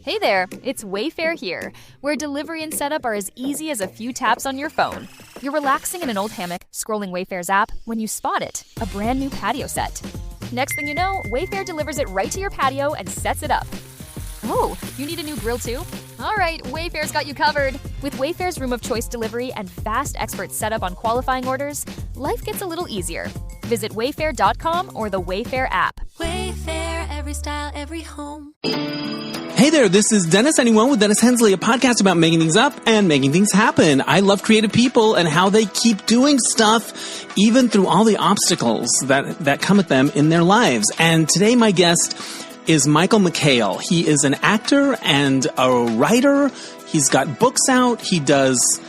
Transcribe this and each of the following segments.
Hey there, it's Wayfair here, where delivery and setup are as easy as a few taps on your phone. You're relaxing in an old hammock, scrolling Wayfair's app, when you spot it, a brand new patio set. Next thing you know, Wayfair delivers it right to your patio and sets it up. Oh, you need a new grill too? All right, Wayfair's got you covered. With Wayfair's Room of Choice delivery and fast expert setup on qualifying orders, life gets a little easier. Visit wayfair.com or the Wayfair app. Wayfair, every style, every home. Hey there, this is Dennis Anyone with Dennis Hensley, a podcast about making things up and making things happen. I love creative people and how they keep doing stuff even through all the obstacles that come at them in their lives. And today my guest is Michael McHale. He is an actor and a writer. He's got books out. He does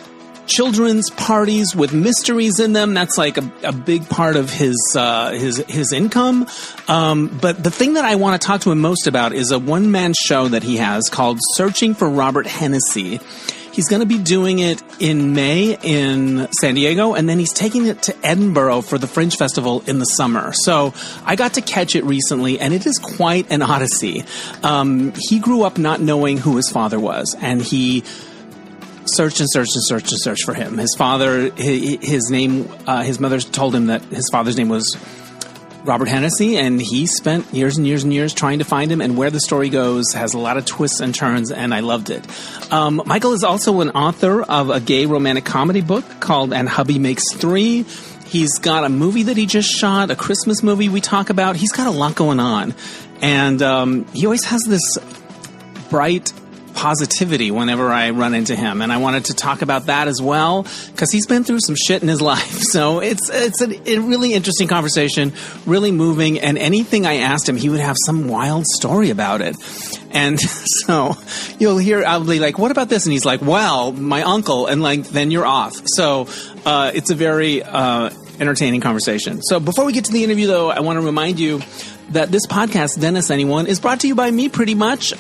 children's parties with mysteries in them. That's like a big part of his income. But the thing that I want to talk to him most about is a one-man show that he has called Searching for Robert Hennessey. He's going to be doing it in May in San Diego, and then he's taking it to Edinburgh for the Fringe Festival in the summer. So I got to catch it recently, and it is quite an odyssey. He grew up not knowing who his father was, and he searched for him. His father, his mother told him that his father's name was Robert Hennessey, and he spent years and years and years trying to find him, and where the story goes has a lot of twists and turns, and I loved it. Michael is also an author of a gay romantic comedy book called And Hubby Makes Three. He's got a movie that he just shot, a Christmas movie we talk about. He's got a lot going on, and he always has this bright positivity whenever I run into him, and I wanted to talk about that as well because he's been through some shit in his life. So it's a really interesting conversation, really moving, and anything I asked him, he would have some wild story about it. And so you'll hear, I'll be like, what about this? And he's like, well, my uncle, and like, then you're off. So it's a very entertaining conversation. So before we get to the interview, though, I want to remind you that this podcast, Dennis Anyone, is brought to you by me pretty much.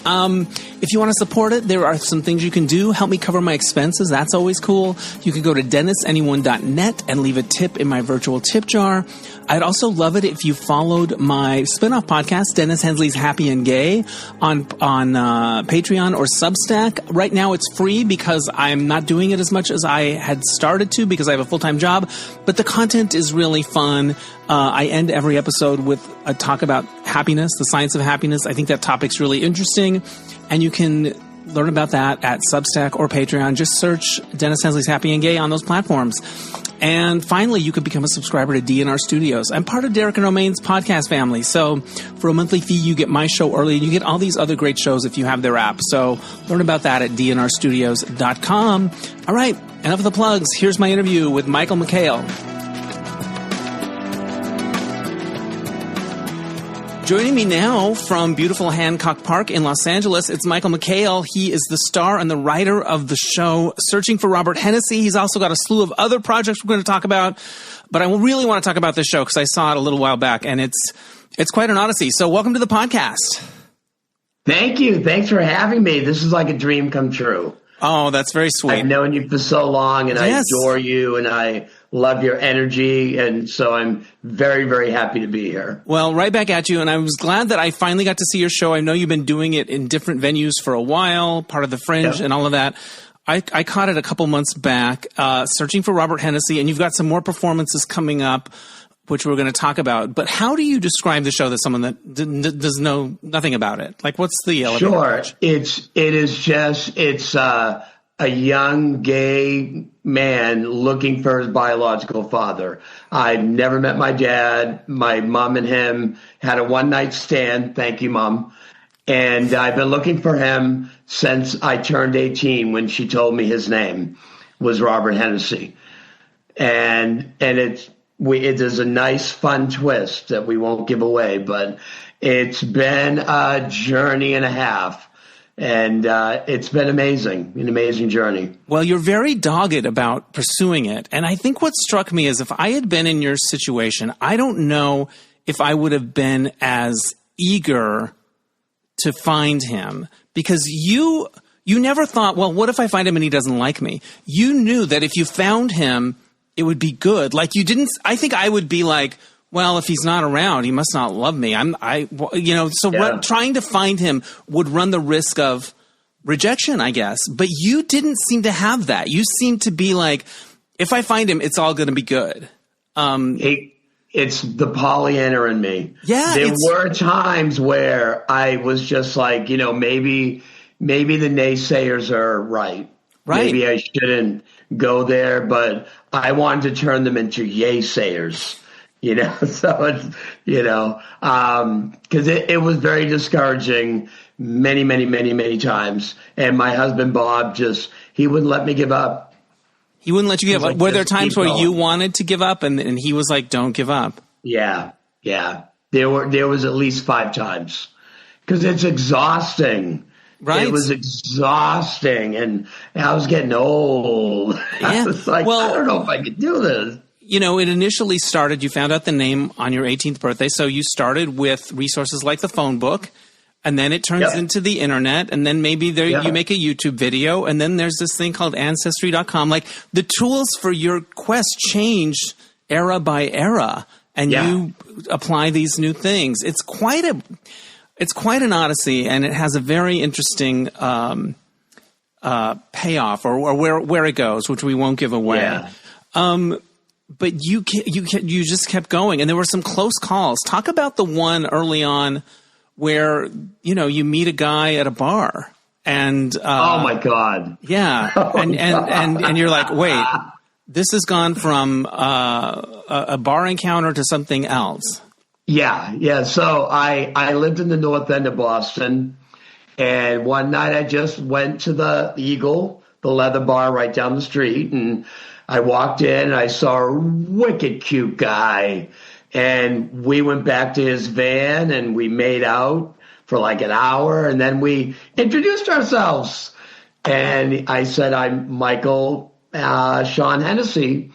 If you want to support it, there are some things you can do. Help me cover my expenses. That's always cool. You can go to DennisAnyone.net and leave a tip in my virtual tip jar. I'd also love it if you followed my spinoff podcast, Dennis Hensley's Happy and Gay, on Patreon or Substack. Right now it's free because I'm not doing it as much as I had started to because I have a full-time job, but the content is really fun. I end every episode with a talk about happiness, the science of happiness. I think that topic's really interesting, and you can learn about that at Substack or Patreon. Just search Dennis Hensley's Happy and Gay on those platforms. And finally, you could become a subscriber to DNR Studios. I'm part of Derek and Romaine's podcast family. So for a monthly fee, you get my show early, and you get all these other great shows if you have their app. So learn about that at dnrstudios.com. All right, enough of the plugs. Here's my interview with Michael McHale. Joining me now from beautiful Hancock Park in Los Angeles, it's Michael McHale. He is the star and the writer of the show Searching for Robert Hennessey. He's also got a slew of other projects we're going to talk about, but I really want to talk about this show because I saw it a little while back, and it's quite an odyssey. So welcome to the podcast. Thank you. Thanks for having me. This is like a dream come true. Oh, that's very sweet. I've known you for so long, and yes. I adore you, and I love your energy, and so I'm very, very happy to be here. Well, right back at you, and I was glad that I finally got to see your show. I know you've been doing it in different venues for a while, part of the Fringe and all of that. I caught it a couple months back, Searching for Robert Hennessey, and you've got some more performances coming up, which we're going to talk about. But how do you describe the show to someone that does know nothing about it? Like, what's the elevator pitch? It's a young gay man looking for his biological father. I've never met my dad. My mom and him had a one-night stand. Thank you, Mom. And I've been looking for him since I turned 18 when she told me his name was Robert Hennessey. And it is a nice, fun twist that we won't give away, but it's been a journey and a half. And it's been amazing, an amazing journey. Well, you're very dogged about pursuing it. And I think what struck me is if I had been in your situation, I don't know if I would have been as eager to find him, because you never thought, well, what if I find him and he doesn't like me? You knew that if you found him, it would be good. Like you didn't, I think I would be like, well, if he's not around, he must not love me. Trying to find him would run the risk of rejection, I guess. But you didn't seem to have that. You seemed to be like, if I find him, it's all going to be good. It's the Pollyanna in me. Yeah. There were times where I was just like, maybe the naysayers are right. Right. Maybe I shouldn't go there, but I wanted to turn them into yay-sayers. So it's, because it was very discouraging many, many, many, many times. And my husband, Bob, he wouldn't let me give up. He wouldn't let you give up. Like, were there times where going. you wanted to give up and he was like, don't give up? Yeah. There was at least 5 times because it's exhausting. Right. It was exhausting and I was getting old. Yeah. I was like, I don't know if I could do this. It initially started, you found out the name on your 18th birthday. So you started with resources like the phone book, and then it turns into the internet, and then maybe you make a YouTube video, and then there's this thing called Ancestry.com. Like, the tools for your quest change era by era, and you apply these new things. It's quite an odyssey, and it has a very interesting payoff, or where it goes, which we won't give away. Yeah. But you just kept going, and there were some close calls. Talk about the one early on where you meet a guy at a bar, and oh my God, yeah, and you're like, wait, this has gone from a bar encounter to something else. Yeah. So I lived in the north end of Boston, and one night I just went to the Eagle, the leather bar right down the street, and I walked in and I saw a wicked cute guy, and we went back to his van and we made out for like an hour, and then we introduced ourselves. And I said, I'm Michael Sean Hennessey.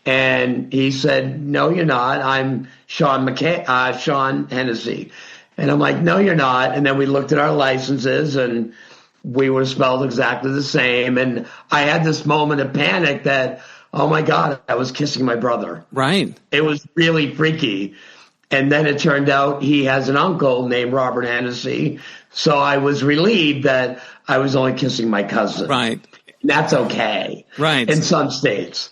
And he said, no, you're not. I'm Sean Hennessey. And I'm like, no, you're not. And then we looked at our licenses and we were spelled exactly the same. And I had this moment of panic that, oh my God, I was kissing my brother. Right. It was really freaky. And then it turned out he has an uncle named Robert Hennessey. So I was relieved that I was only kissing my cousin. Right. That's okay. Right. In some states.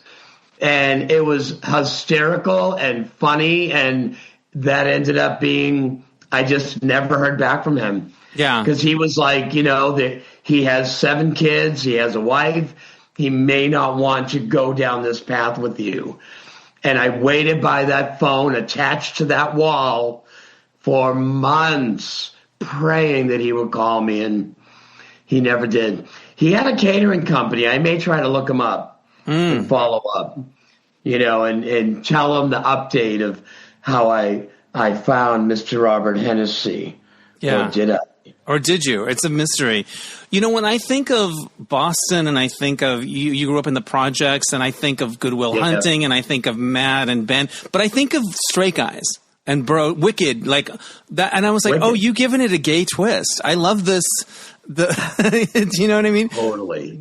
And it was hysterical and funny. And that ended up being, I just never heard back from him. Yeah. Because he was like, that he has 7 kids. He has a wife. He may not want to go down this path with you. And I waited by that phone attached to that wall for months, praying that he would call me, and he never did. He had a catering company. I may try to look him up and follow up, and tell him the update of how I found Mr. Robert Hennessey. Yeah. Or did I? Or did you? It's a mystery. When I think of Boston and I think of you grew up in the projects, and I think of Good Will Hunting, and I think of Matt and Ben, but I think of Straight Guys and Wicked, like that. And I was like, Wicked. Oh, you giving it a gay twist. I love this. Do you know what I mean? Totally.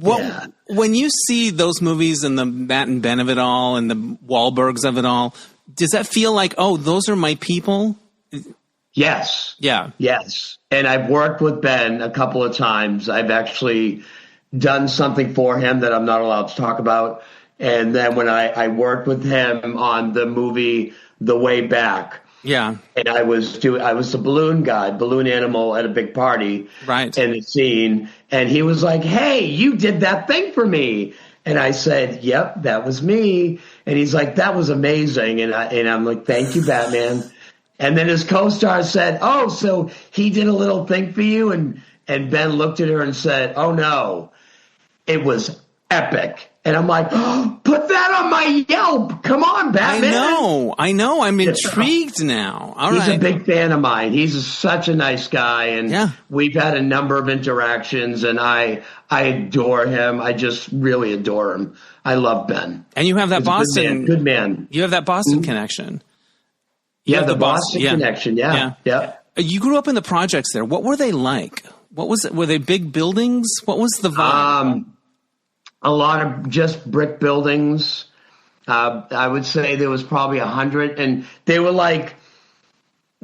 When you see those movies and the Matt and Ben of it all and the Wahlbergs of it all, does that feel like, oh, those are my people? Yes. Yeah. Yes. And I've worked with Ben a couple of times. I've actually done something for him that I'm not allowed to talk about. And then when I worked with him on the movie The Way Back. Yeah. And I was the balloon guy, balloon animal at a big party. Right. In the scene. And he was like, hey, you did that thing for me. And I said, yep, that was me. And he's like, that was amazing. And I'm like, thank you, Batman. And then his co-star said, oh, so he did a little thing for you? And Ben looked at her and said, oh, no, it was epic. And I'm like, oh, put that on my Yelp. Come on, Batman. I know. I'm intrigued now. All right. He's a big fan of mine. He's such a nice guy. And we've had a number of interactions, and I adore him. I just really adore him. I love Ben. And you have that Boston. Good man. You have that Boston connection. Yeah, the Boston connection. Yeah. You grew up in the projects there. What were they like? What was it? Were they big buildings? What was the vibe? A lot of just brick buildings. I would say there was probably 100, and they were like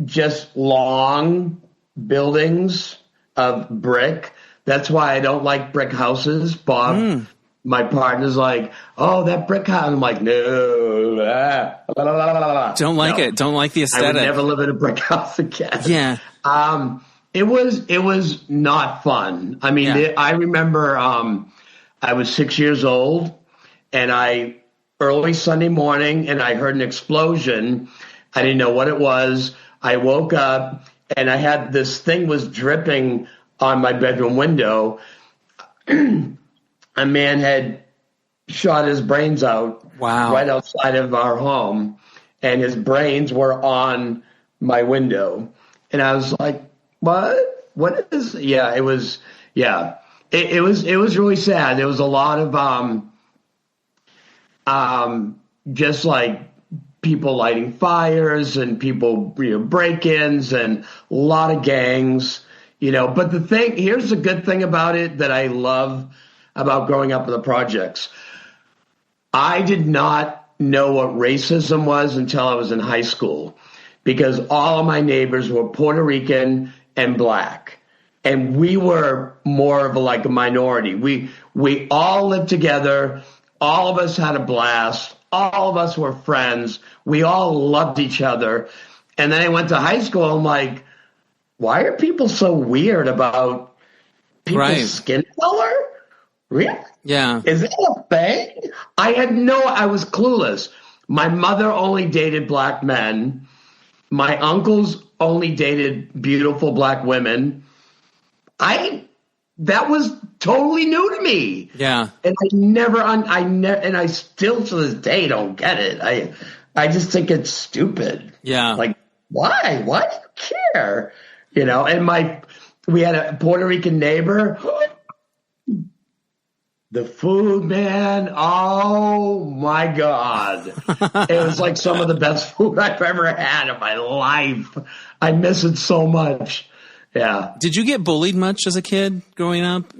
just long buildings of brick. That's why I don't like brick houses. Bob, my partner's like, oh, that brick house. I'm like, no. Don't like it. Don't like the aesthetic. I would never live in a brick house again. Yeah. It was not fun. I mean, I remember I was 6 years old, and early Sunday morning, and I heard an explosion. I didn't know what it was. I woke up, and I had this thing was dripping on my bedroom window. A man had shot his brains out right outside of our home, and his brains were on my window. And I was like, what? What is? Yeah, it was. Yeah, it was really sad. There was a lot of just like people lighting fires and people break-ins and a lot of gangs. But here's the good thing about it that I love about growing up with the projects. I did not know what racism was until I was in high school, because all of my neighbors were Puerto Rican and black, and we were more of a minority. We all lived together. All of us had a blast. All of us were friends. We all loved each other. And then I went to high school. I'm like, why are people so weird about people's skin color? Really? Yeah. Is that a thing? I was clueless. My mother only dated black men. My uncles only dated beautiful black women. That was totally new to me. Yeah. And and I still to this day don't get it. I just think it's stupid. Yeah. Like, why? Why do you care? And we had a Puerto Rican neighbor. The food, man, oh my God. It was like some of the best food I've ever had in my life. I miss it so much. Yeah. Did you get bullied much as a kid growing up?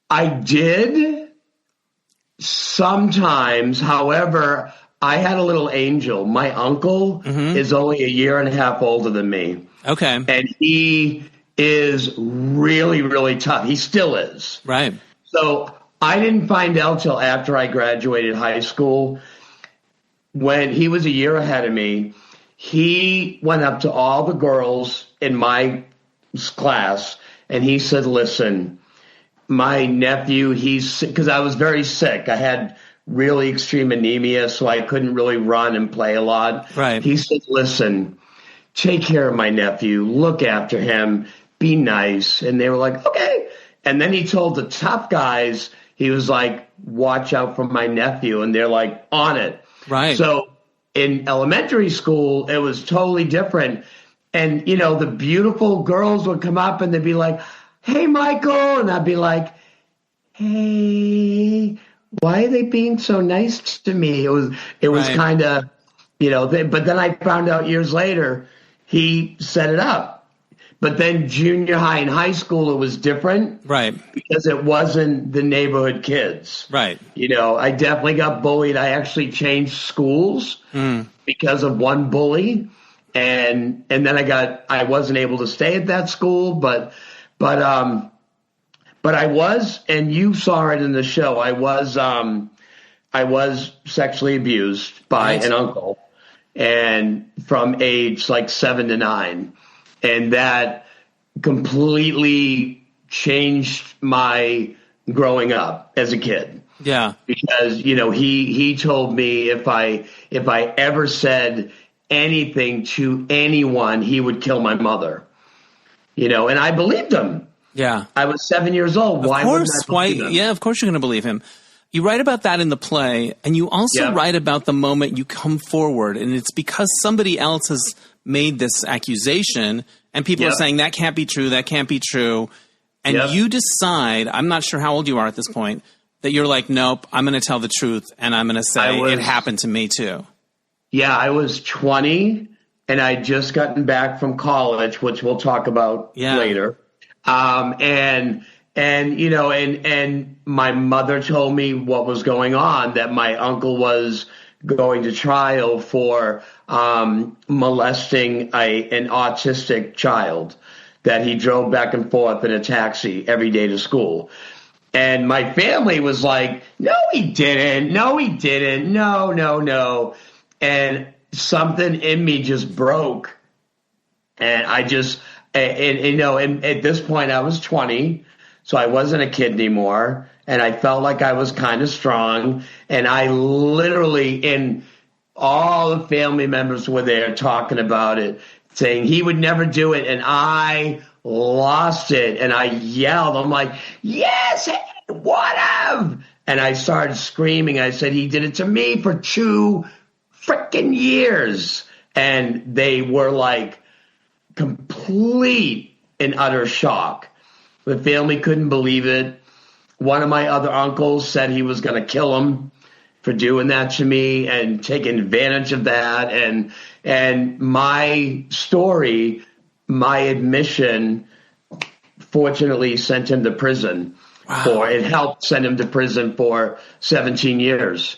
I did sometimes. However, I had a little angel. My uncle is only a year and a half older than me. Okay. And he is really, really tough. He still is. Right. So I didn't find out till after I graduated high school. When he was a year ahead of me, he went up to all the girls in my class and he said, listen, my nephew, because I was very sick. I had really extreme anemia, so I couldn't really run and play a lot. Right. He said, listen, take care of my nephew, look after him, be nice. And they were like, okay. And then he told the tough guys, he was like, watch out for my nephew. And they're like, on it. Right. So in elementary school, it was totally different. And, the beautiful girls would come up and they'd be like, hey, Michael. And I'd be like, hey, why are they being so nice to me? It was kind of, but then I found out years later, he set it up. But then junior high and high school, it was different. Right. Because it wasn't the neighborhood kids. Right. I definitely got bullied. I actually changed schools because of one bully. And then I wasn't able to stay at that school, but I was, and you saw it in the show, I was sexually abused by an uncle, and from age like 7 to 9. And that completely changed my growing up as a kid. Yeah. Because, he told me if I ever said anything to anyone, he would kill my mother. And I believed him. Yeah. I was 7 years old. Why wouldn't I believe him? Yeah, of course you're going to believe him. You write about that in the play, and you also write about the moment you come forward, and it's because somebody else has made this accusation, and people are saying, that can't be true, that can't be true. And you decide, I'm not sure how old you are at this point, that you're like, nope, I'm going to tell the truth, and I'm going to say it happened to me too. Yeah, I was 20, and I'd just gotten back from college, which we'll talk about later. And my mother told me what was going on, that my uncle was going to trial for molesting an autistic child. that he drove back and forth in a taxi every day to school. And my family was like, no, he didn't. No, he didn't. No, no, no. And something in me just broke. And I just, and at this point I was 20, so I wasn't a kid anymore. And I felt like I was kind of strong. And I literally, and all the family members were there talking about it, saying he would never do it. And I lost it. And I yelled. I'm like, yes, what of? And I started screaming. I said, he did it to me for 2 freaking years. And they were like complete and utter shock. The family couldn't believe it. One of my other uncles said he was going to kill him for doing that to me and taking advantage of that. And my story, my admission, fortunately sent him to prison. Wow. It helped send him to prison for 17 years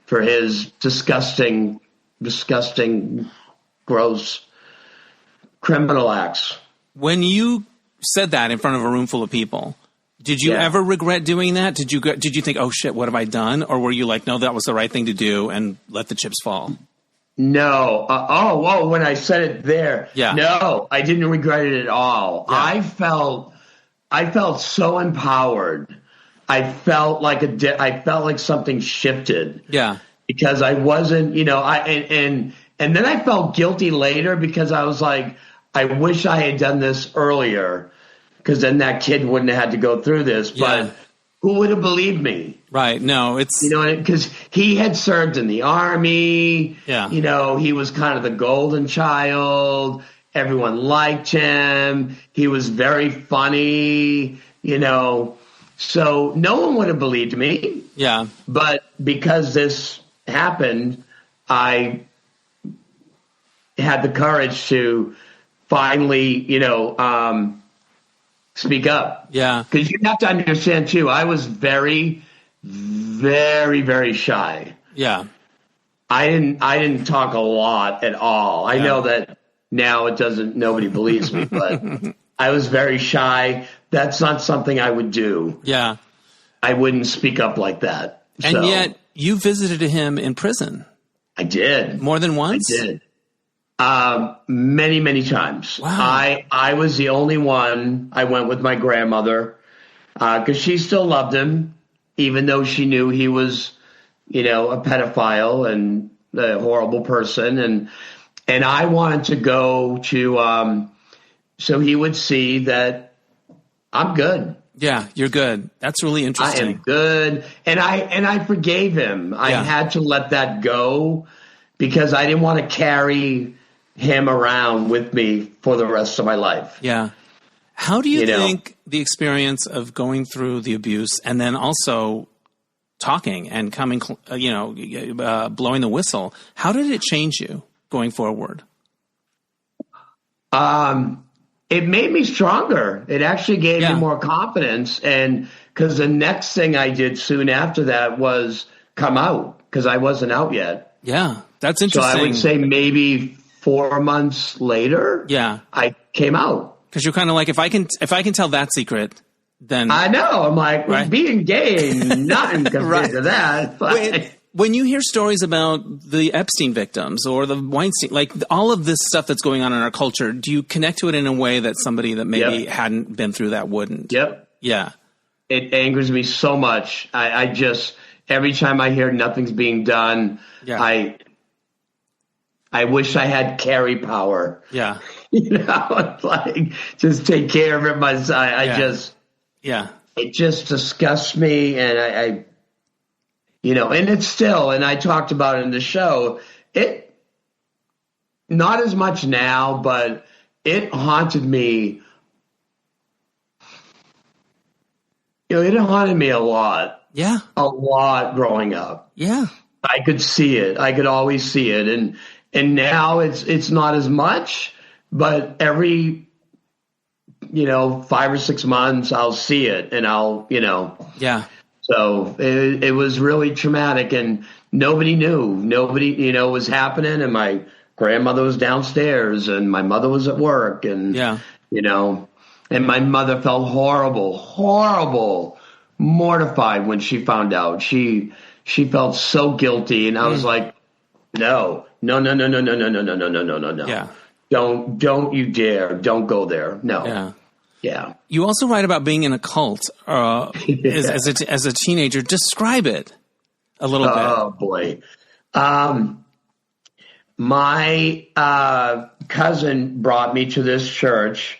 for his disgusting, gross criminal acts. When you said that in front of a room full of people, did you ever regret doing that? Did you think, oh shit, what have I done? Or were you like, no, that was the right thing to do and let the chips fall? No. When I said it there, no, I didn't regret it at all. Yeah. I felt so empowered. I felt like something shifted. Yeah. Because I wasn't, and then I felt guilty later because I was like, I wish I had done this earlier, because then that kid wouldn't have had to go through this. But who would have believed me? Right. No, it's... because he had served in the Army. Yeah. He was kind of the golden child. Everyone liked him. He was very funny, So no one would have believed me. Yeah. But because this happened, I had the courage to finally, speak up. Yeah. Because you have to understand, too, I was very, very, very shy. Yeah. I didn't talk a lot at all. I know that now nobody believes me, but I was very shy. That's not something I would do. Yeah. I wouldn't speak up like that. And yet you visited him in prison. I did. More than once? I did. Many, many times. Wow. I was the only one. I went with my grandmother because she still loved him, even though she knew he was, a pedophile and a horrible person. And I wanted to go to so he would see that I'm good. Yeah, you're good. That's really interesting. I am good. And I forgave him. I had to let that go because I didn't want to carry him around with me for the rest of my life. Yeah. How do you think the experience of going through the abuse and then also talking and coming, blowing the whistle, how did it change you going forward? It made me stronger. It actually gave me more confidence. And because the next thing I did soon after that was come out, because I wasn't out yet. Yeah, that's interesting. So I would say maybe 4 months later, I came out. Because you're kind of like, if I can tell that secret, then I know. I'm like, being gay ain't nothing compared to that. But when you hear stories about the Epstein victims or the Weinstein, like all of this stuff that's going on in our culture, do you connect to it in a way that somebody that maybe hadn't been through that wouldn't? Yep. Yeah. It angers me so much. I just, every time I hear nothing's being done, I wish I had carry power. Yeah. It's like, just take care of it myself. It just disgusts me. And I and it's still, and I talked about it in the show, not as much now, but it haunted me. It haunted me a lot. Yeah. A lot growing up. Yeah. I could see it. I could always see it. And now it's not as much, but every, 5 or 6 months I'll see it and I'll. Yeah. So it was really traumatic and nobody knew. Nobody, was happening and my grandmother was downstairs and my mother was at work and, And my mother felt horrible, mortified when she found out. She felt so guilty, and I was like, no. Yeah. Don't you dare. Don't go there. No. Yeah. Yeah. You also write about being in a cult as a teenager. Describe it a little bit. Oh, boy. My cousin brought me to this church,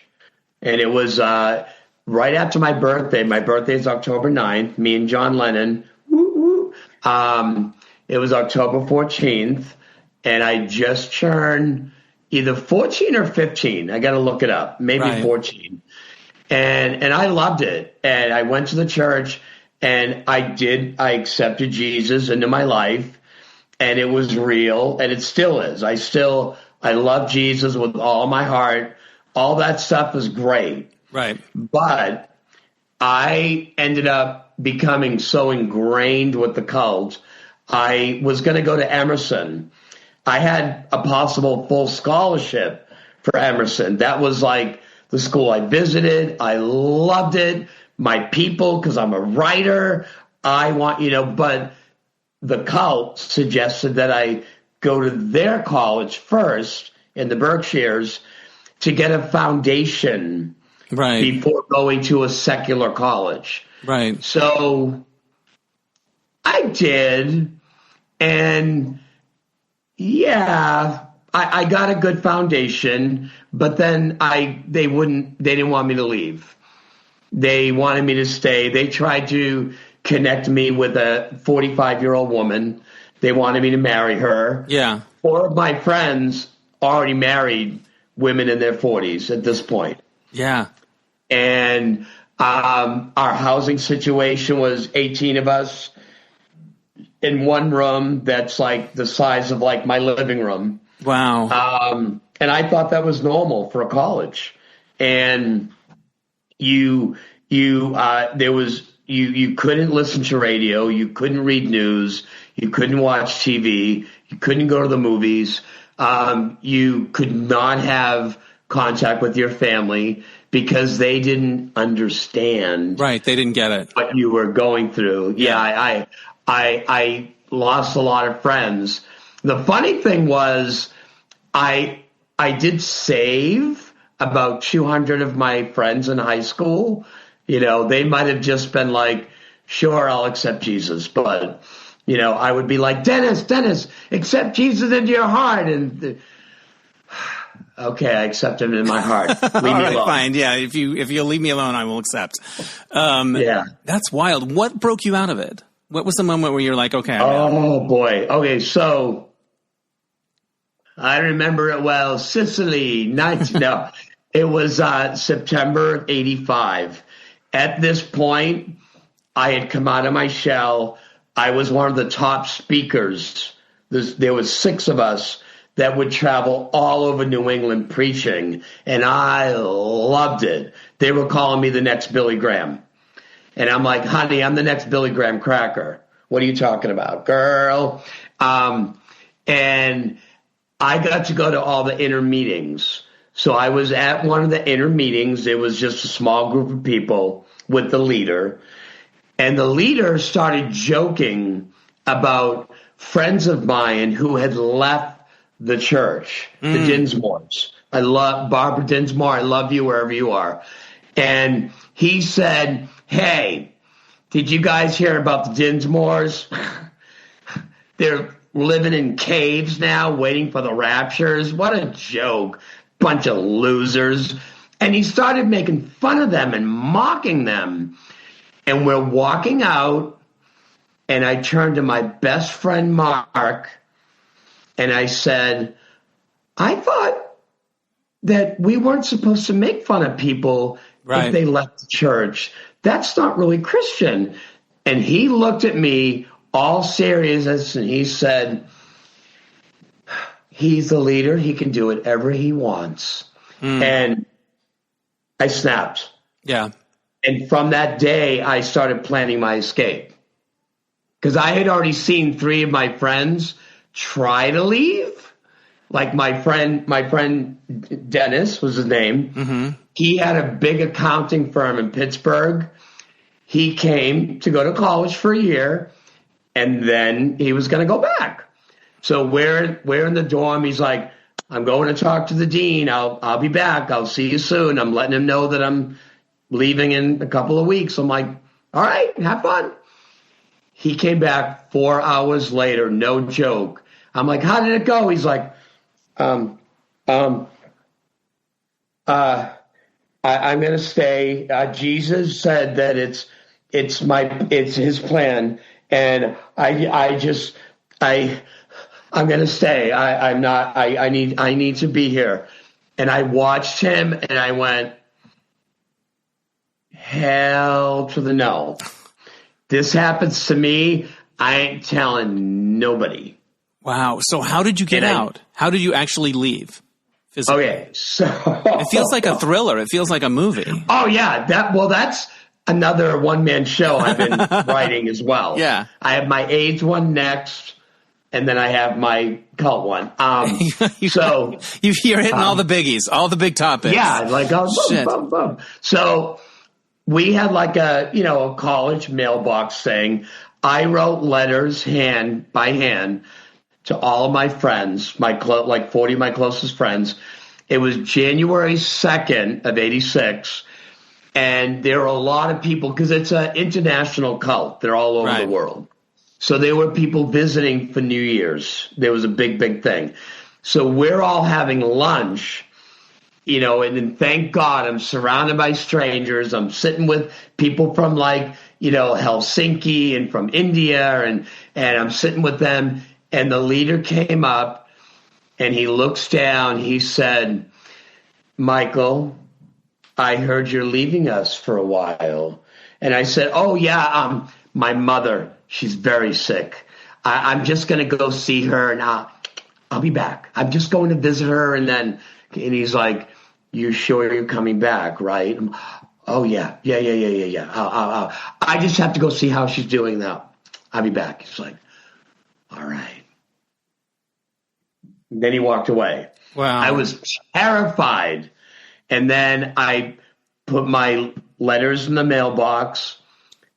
and it was right after my birthday. My birthday is October 9th. Me and John Lennon. Woo, woo. It was October 14th, and I just turned either 14 or 15. I got to look it up. Maybe 14. And I loved it. And I went to the church, and I accepted Jesus into my life, and it was real, and it still is. I love Jesus with all my heart. All that stuff is great. Right. But I ended up becoming so ingrained with the cult. I was going to go to Emerson. I had a possible full scholarship for Emerson. That was like the school I visited. I loved it. My people, because I'm a writer. But the cult suggested that I go to their college first in the Berkshires to get a foundation before going to a secular college. Right. So I did. And yeah, I got a good foundation, but then they didn't want me to leave. They wanted me to stay. They tried to connect me with a 45-year-old woman. They wanted me to marry her. Yeah. 4 of my friends already married women in their 40s at this point. Yeah. And our housing situation was 18 of us in one room that's like the size of like my living room. Wow. And I thought that was normal for a college. And you couldn't listen to radio, you couldn't read news, you couldn't watch TV, you couldn't go to the movies, you could not have contact with your family because they didn't understand. Right, they didn't get it. What you were going through. Yeah, I lost a lot of friends. The funny thing was I did save about 200 of my friends in high school. They might have just been like, sure, I'll accept Jesus. But, I would be like, Dennis, accept Jesus into your heart. And okay, I accept him in my heart. Leave me alone. Fine. Yeah. If you'll leave me alone, I will accept. Yeah. That's wild. What broke you out of it? What was the moment where you're like, okay. Oh boy. Okay. So I remember it well. Sicily, no, it was September of '85. At this point, I had come out of my shell. I was one of the top speakers. There was 6 of us that would travel all over New England preaching, and I loved it. They were calling me the next Billy Graham. And I'm like, honey, I'm the next Billy Graham cracker. What are you talking about, girl? And I got to go to all the inner meetings. So I was at one of the inner meetings. It was just a small group of people with the leader. And the leader started joking about friends of mine who had left the church, the Dinsmores. I love Barbara Dinsmore. I love you wherever you are. And he said, hey, did you guys hear about the Dinsmores? They're living in caves now, waiting for the raptures. What a joke. Bunch of losers. And he started making fun of them and mocking them. And we're walking out, and I turned to my best friend, Mark, and I said, I thought that we weren't supposed to make fun of people if they left the church. That's not really Christian. And he looked at me all serious, and he said, he's the leader. He can do whatever he wants. And I snapped. Yeah. And from that day, I started planning my escape. Because I had already seen 3 of my friends try to leave. like my friend Dennis was his name. Mm-hmm. He had a big accounting firm in Pittsburgh. He came to go to college for a year, and then he was going to go back. So we're in the dorm. He's like, I'm going to talk to the dean. I'll be back. I'll see you soon. I'm letting him know that I'm leaving in a couple of weeks. I'm like, all right, have fun. He came back 4 hours later, no joke. I'm like, how did it go? He's like, I'm going to stay. Jesus said that it's his plan. And I'm going to stay. I need to be here. And I watched him and I went, hell to the no. This happens to me. I ain't telling nobody. Wow. So how did you get out? How did you actually leave? Physically? Okay. So it feels like a thriller. It feels like a movie. Oh yeah. That's another one-man show I've been writing as well. Yeah. I have my AIDS one next, and then I have my cult one. So you're hitting all the biggies, all the big topics. Yeah, like Shit. Boom, boom, boom. So we had like a college mailbox thing. I wrote letters hand by hand to all of my friends, like 40 of my closest friends. It was January 2nd of 86. And there are a lot of people, because it's an international cult. They're all over the world. So there were people visiting for New Year's. There was a big, big thing. So we're all having lunch, and then thank God I'm surrounded by strangers. I'm sitting with people from Helsinki and from India, and I'm sitting with them. And the leader came up and he looks down. He said, Michael, I heard you're leaving us for a while. And I said, oh, yeah, my mother, she's very sick. I'm just going to go see her, and I'll be back. I'm just going to visit her. And he's like, you sure you're coming back, right? Oh, yeah. I just have to go see how she's doing now. I'll be back. He's like, all right. And then he walked away. Wow. I was terrified. And then I put my letters in the mailbox.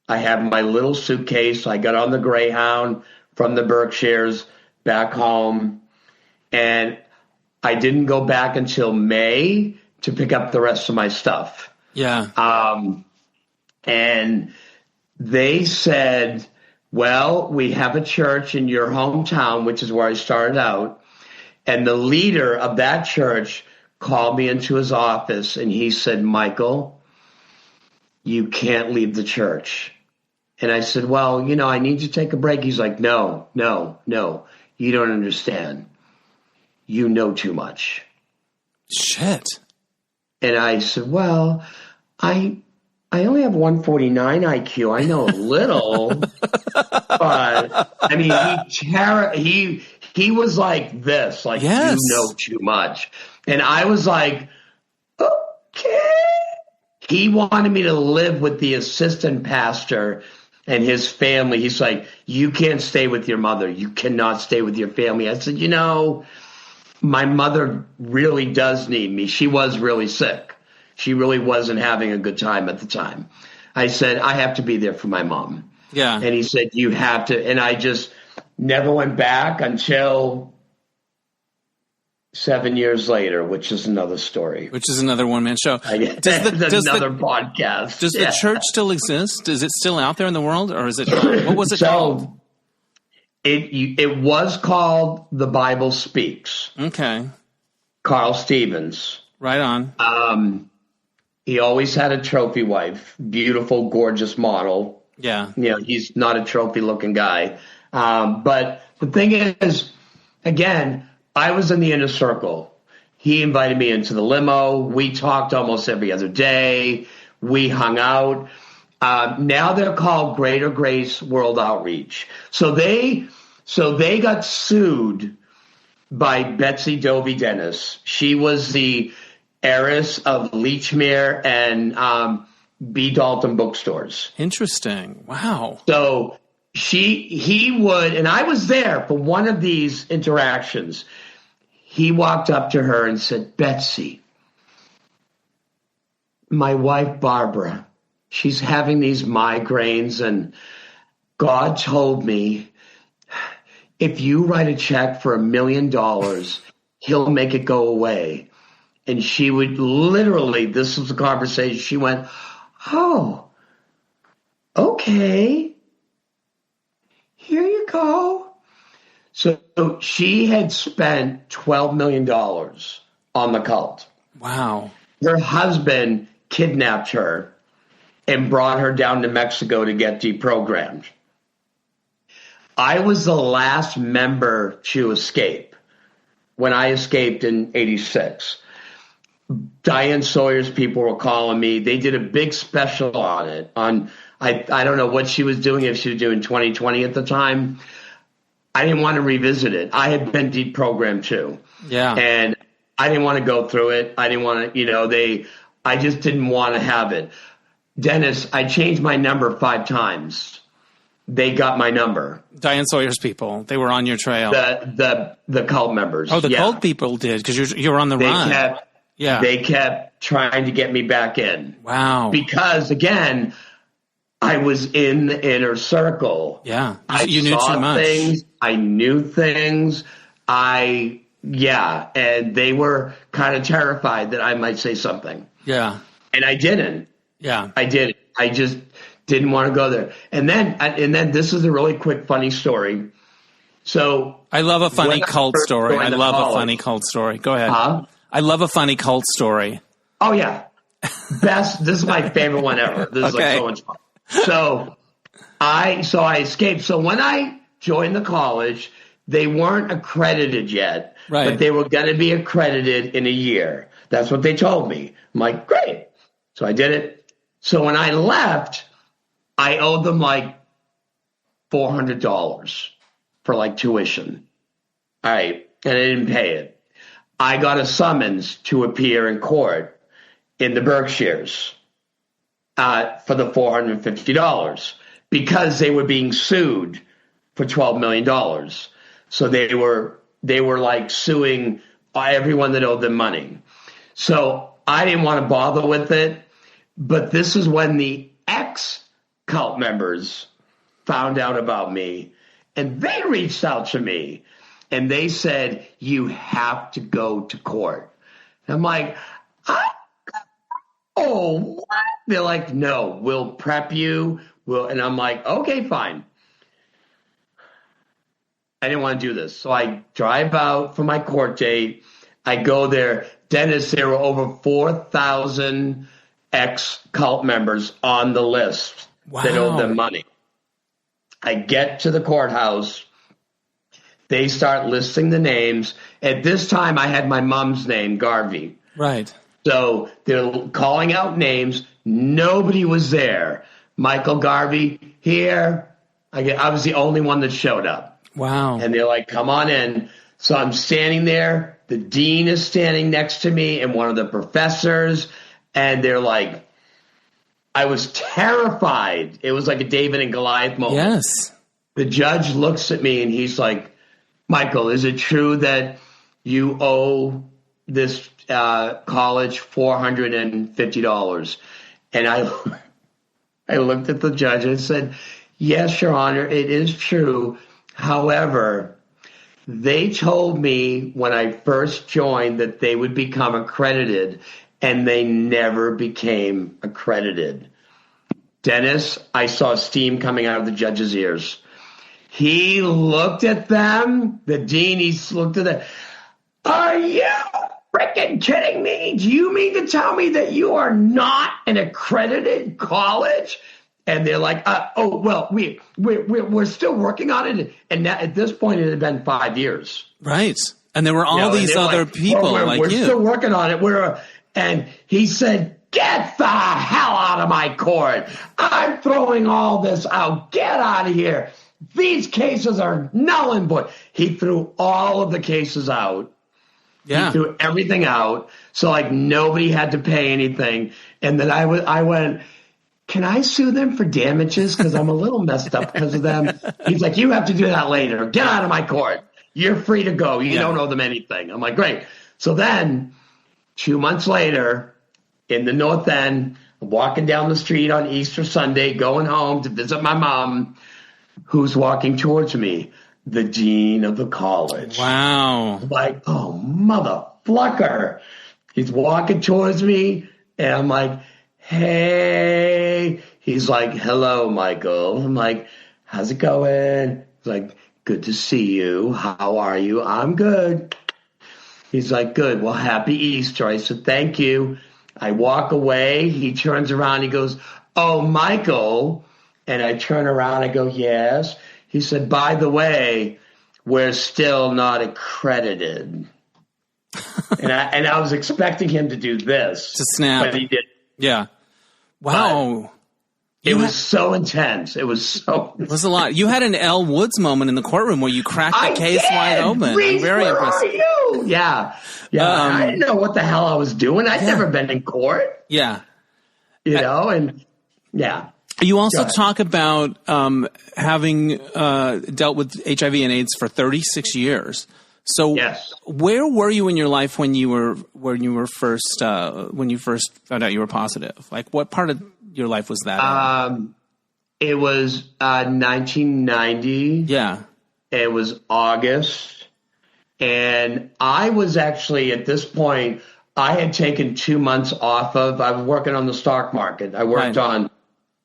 I have my little suitcase. I got on the Greyhound from the Berkshires back home. And I didn't go back until May to pick up the rest of my stuff. Yeah. And they said, well, we have a church in your hometown, which is where I started out. And the leader of that church called me into his office and he said, Michael, you can't leave the church. And I said, well, I need to take a break. He's like, no, you don't understand. You know too much. Shit. And I said, well, I only have 149 IQ. I know a little, but I mean, he was like this, like, yes. You know too much. And I was like, okay. He wanted me to live with the assistant pastor and his family. He's like, you can't stay with your mother. You cannot stay with your family. I said, my mother really does need me. She was really sick. She really wasn't having a good time at the time. I said, I have to be there for my mom. Yeah. And he said, you have to. And I just never went back until 7 years later, which is another story. Which is another one-man show. Does another podcast. Does the church still exist? Is it still out there in the world? Or is it, what was it called? It was called The Bible Speaks. Okay. Carl Stevens. Right on. He always had a trophy wife, beautiful, gorgeous model. Yeah. He's not a trophy-looking guy. But the thing is, again, I was in the inner circle. He invited me into the limo. We talked almost every other day. We hung out. Now they're called Greater Grace World Outreach. So they got sued by Betsy Dovey Dennis. She was the heiress of Lechmere and B. Dalton bookstores. Interesting. Wow. So he would, and I was there for one of these interactions. he walked up to her and said, Betsy, my wife, Barbara, she's having these migraines, and God told me if you write a check for $1 million, he'll make it go away. And she would literally, this was the conversation, she went, oh, okay, here you go. So she had spent $12 million on the cult. Wow. Her husband kidnapped her and brought her down to Mexico to get deprogrammed. I was the last member to escape when I escaped in 86. Diane Sawyer's people were calling me. They did a big special on it. I don't know what she was doing, if she was doing 2020 at the time. I didn't want to revisit it. I had been deprogrammed too. Yeah. And I didn't want to go through it. I didn't want to, I just didn't want to have it. Dennis, I changed my number 5 times. They got my number. Diane Sawyer's people. They were on your trail. The cult members. Oh, the cult people did, because you were on the run. They kept trying to get me back in. Wow. Because, again, I was in the inner circle. Yeah. You knew too much. Things. I knew things. And they were kind of terrified that I might say something. Yeah. And I didn't. Yeah. I did. I just didn't want to go there. And then this is a really quick, funny story. So I love a funny cult story. I love a funny cult story. Go ahead. I love a funny cult story. Oh, yeah. Best. This is my favorite one ever. This is like so much fun. So I escaped. So when I joined the college, they weren't accredited yet, right, but they were going to be accredited in a year. That's what they told me. I'm like, great. So I did it. So when I left, I owed them like $400 for like tuition. All right. And I didn't pay it. I got a summons to appear in court in the Berkshires for the $450 because they were being sued for $12 million. So they were like suing everyone that owed them money. So I didn't want to bother with it. But this is when the ex-cult members found out about me, and they reached out to me, and they said, you have to go to court. And I'm like, oh, what? They're like, no, we'll prep you. And I'm like, okay, fine. I didn't want to do this. So I drive out for my court date. I go there. Dennis, there were over 4,000 ex-cult members on the list that owed them money. I get to the courthouse. They start listing the names. At this time, I had my mom's name, Garvey. Right. So they're calling out names. Nobody was there. Michael Garvey, here. I was the only one that showed up. Wow. And they're like, come on in. So I'm standing there. The dean is standing next to me and one of the professors. And they're like, I was terrified. It was like a David and Goliath moment. Yes. The judge looks at me and he's like, Michael, is it true that you owe this college $450? And I looked at the judge and said, yes, Your Honor, it is true. However, they told me when I first joined that they would become accredited, and they never became accredited. Dennis, I saw steam coming out of the judge's ears. He looked at them, the dean, he looked at them. Are you freaking kidding me? Do you mean to tell me that you are not an accredited college? And they're like, well, we're still working on it. And now, at this point, it had been 5 years. Right. And there were all these other people like we're you. We're still working on it. And he said, get the hell out of my court. I'm throwing all this out. Get out of here. These cases are null and void. He threw all of the cases out. Yeah. He threw everything out. So like nobody had to pay anything. And then I went, can I sue them for damages? Because I'm a little messed up because of them. He's like, you have to do that later. Get out of my court. You're free to go. You don't owe them anything. I'm like, great. So then 2 months later, in the North End, I'm walking down the street on Easter Sunday, going home to visit my mom, who's walking towards me, the dean of the college. Wow. I'm like, oh, motherfucker. He's walking towards me, and I'm like, hey. He's like, hello, Michael. I'm like, how's it going? He's like, good to see you. How are you? I'm good. He's like, good. Well, happy Easter. I said, thank you. I walk away. He turns around. He goes, oh, Michael. And I turn around. I go, yes. He said, by the way, we're still not accredited. and I was expecting him to do this. To snap. But he didn't. Yeah. Wow. It was so intense. It was a lot. You had an Elle Woods moment in the courtroom where you cracked the case wide open. Reese, Very where impressive. are you? Yeah. I didn't know what the hell I was doing. I'd never been in court. Yeah. You know, and yeah. You also talk about having dealt with HIV and AIDS for 36 years. So where were you in your life when you first found out you were positive? Like, what part of your life was that? It was 1990. Yeah. It was August. And I was actually, at this point, I had taken 2 months off I was working on the stock market. I worked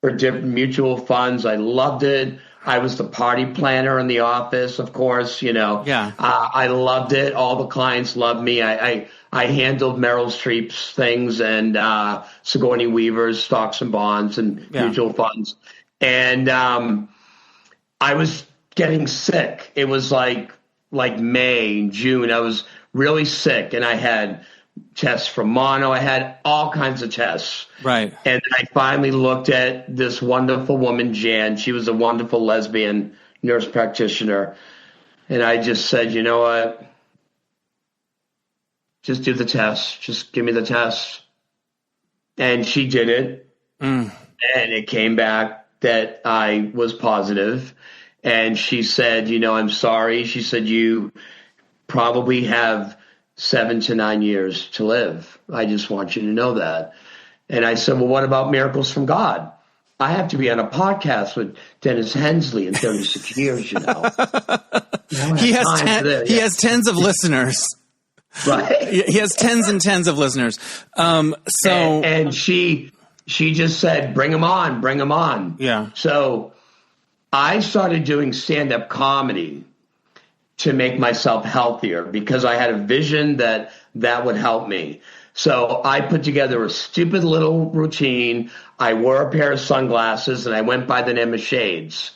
for different mutual funds. I loved it. I was the party planner in the office, of course, you know. Yeah. I loved it. All the clients loved me. I handled Meryl Streep's things and Sigourney Weaver's stocks and bonds and mutual funds. And I was getting sick. It was like May, June. I was really sick, and I had tests for mono. I had all kinds of tests. Right. And I finally looked at this wonderful woman, Jan. She was a wonderful lesbian nurse practitioner. And I just said, you know what? Just do the test. Just give me the test. And she did it. And it came back that I was positive. And she said, you know, I'm sorry. She said, you probably have 7 to 9 years to live. I just want you to know that. And I said, well, what about miracles from God? I have to be on a podcast with Dennis Hensley in 36 years, you know. He has tens of listeners. Right. He has tens and tens of listeners. And she just said, bring them on, bring them on. Yeah. So I started doing stand-up comedy to make myself healthier because I had a vision that would help me. So I put together a stupid little routine. I wore a pair of sunglasses and I went by the name of Shades.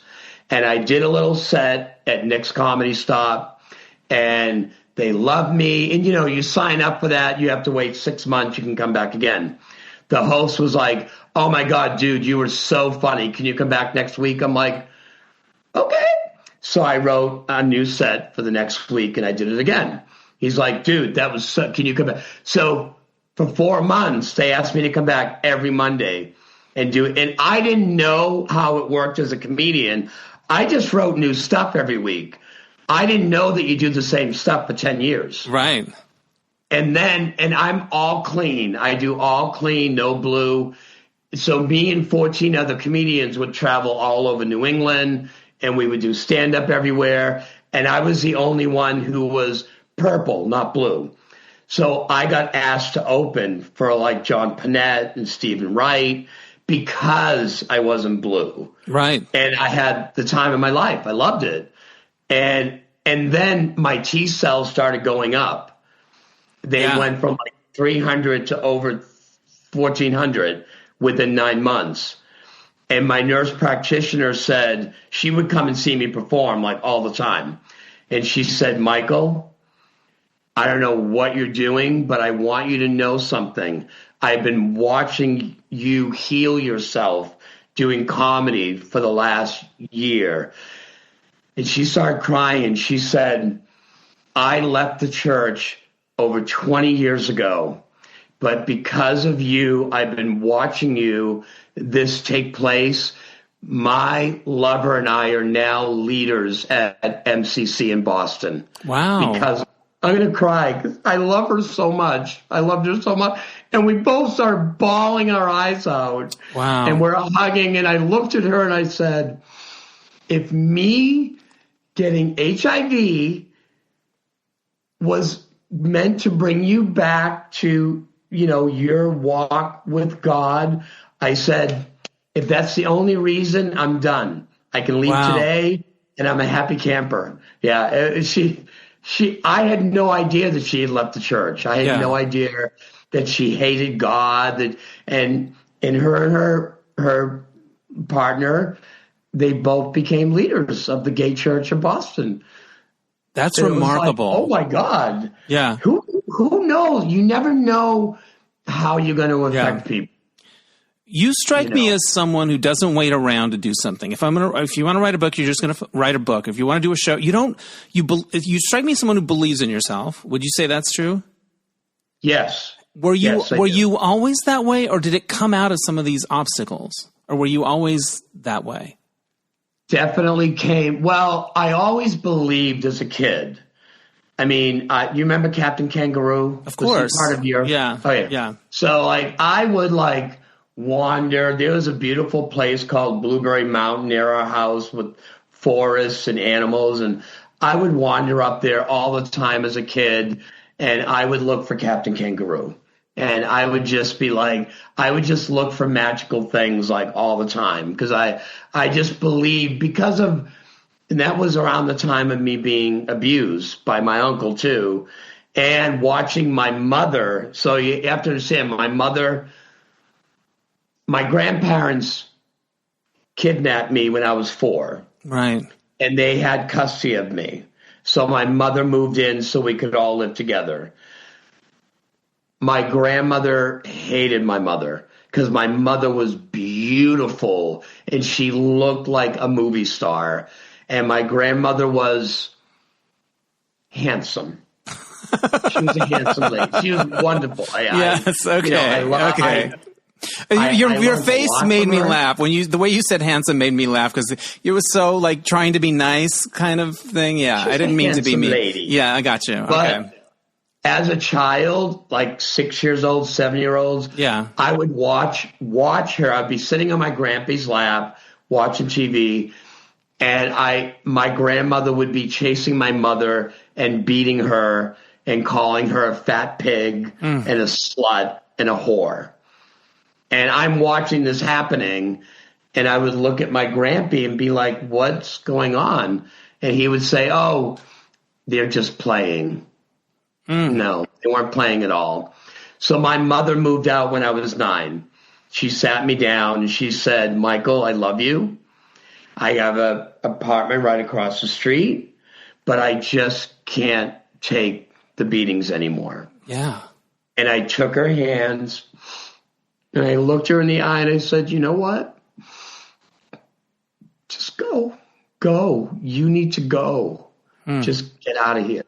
And I did a little set at Nick's Comedy Stop and they loved me. And, you know, you sign up for that. You have to wait 6 months. You can come back again. The host was like, oh, my God, dude, you were so funny. Can you come back next week? I'm like, okay. So I wrote a new set for the next week, and I did it again. He's like, dude, that was so, can you come back? So for 4 months, they asked me to come back every Monday and do it. And I didn't know how it worked as a comedian. I just wrote new stuff every week. I didn't know that you do the same stuff for 10 years. Right. And I'm all clean. I do all clean, no blue. So me and 14 other comedians would travel all over New England, and we would do stand-up everywhere. And I was the only one who was purple, not blue. So I got asked to open for like John Panette and Stephen Wright because I wasn't blue. Right. And I had the time of my life. I loved it. And then my T cells started going up. They went from like 300 to over 1,400 within 9 months. And my nurse practitioner said she would come and see me perform like all the time. And she said, Michael, I don't know what you're doing, but I want you to know something. I've been watching you heal yourself doing comedy for the last year. And she started crying and she said, I left the church over 20 years ago, but because of you, I've been watching this take place. my lover and I are now leaders at MCC in Boston. Wow. Because I'm going to cry because I love her so much. I loved her so much. And we both started bawling our eyes out. Wow. And we're hugging. And I looked at her and I said, if me getting HIV was meant to bring you back to, your walk with God, I said, if that's the only reason, I'm done. I can leave today and I'm a happy camper. Yeah. I had no idea that she had left the church. I had no idea that she hated God, and her partner, they both became leaders of the gay church in Boston. That's remarkable. Like, oh my God. Yeah. Who knows? You never know how you're going to affect people. You strike me as someone who doesn't wait around to do something. If you want to write a book, you're just going to write a book. If you want to do a show, you strike me as someone who believes in yourself. Would you say that's true? Yes. Were you always that way, or did it come out of some of these obstacles, or were you always that way? Definitely came. Well, I always believed as a kid. I mean, you remember Captain Kangaroo? Of course. Was he part of your? Yeah. Oh yeah. So I would wander. There was a beautiful place called Blueberry Mountain near our house with forests and animals, and I would wander up there all the time as a kid, and I would look for Captain Kangaroo. And I would just look for magical things all the time because I just believed and that was around the time of me being abused by my uncle too, and watching my mother. So you have to understand, my grandparents kidnapped me when I was 4. Right. And they had custody of me. So my mother moved in so we could all live together. My grandmother hated my mother because my mother was beautiful and she looked like a movie star. And my grandmother was handsome. She was a handsome lady. She was wonderful. Okay. Your face made me laugh the way you said handsome made me laugh because it was so trying to be nice kind of thing. Yeah, I didn't mean to be mean. Lady. Yeah, I got you. But as a child, 6 years old, 7-year-olds, I would watch her. I'd be sitting on my grandpa's lap watching TV, and my grandmother would be chasing my mother and beating her and calling her a fat pig and a slut and a whore. And I'm watching this happening, and I would look at my grampy and be like, what's going on? And he would say, oh, they're just playing. No, they weren't playing at all. So my mother moved out when I was 9. She sat me down and she said, Michael, I love you. I have an apartment right across the street, but I just can't take the beatings anymore. Yeah. And I took her hands and I looked her in the eye and I said, you know what? Just go. You need to go. Just get out of here.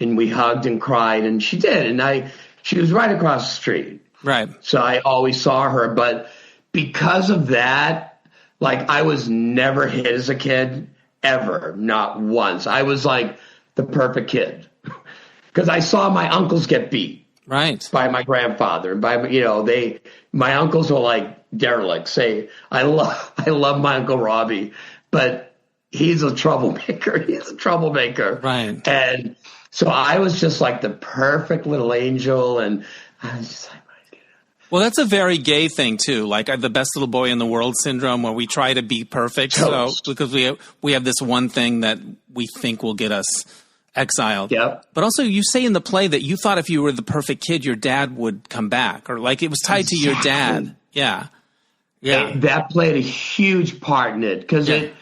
And we hugged and cried, and she did. And she was right across the street. Right. So I always saw her. But because of that, I was never hit as a kid, ever, not once. I was the perfect kid because I saw my uncles get beat. Right. By my grandfather. By my uncles were derelicts. I love my Uncle Robbie, but he's a troublemaker. Right. And so I was just the perfect little angel, and I was just well, that's a very gay thing too, the best little boy in the world syndrome, where we try to be perfect, so because we have this one thing that we think will get us exiled. Yep. But also, you say in the play that you thought if you were the perfect kid, your dad would come back, or it was tied to your dad. Yeah. Yeah. That played a huge part in it because it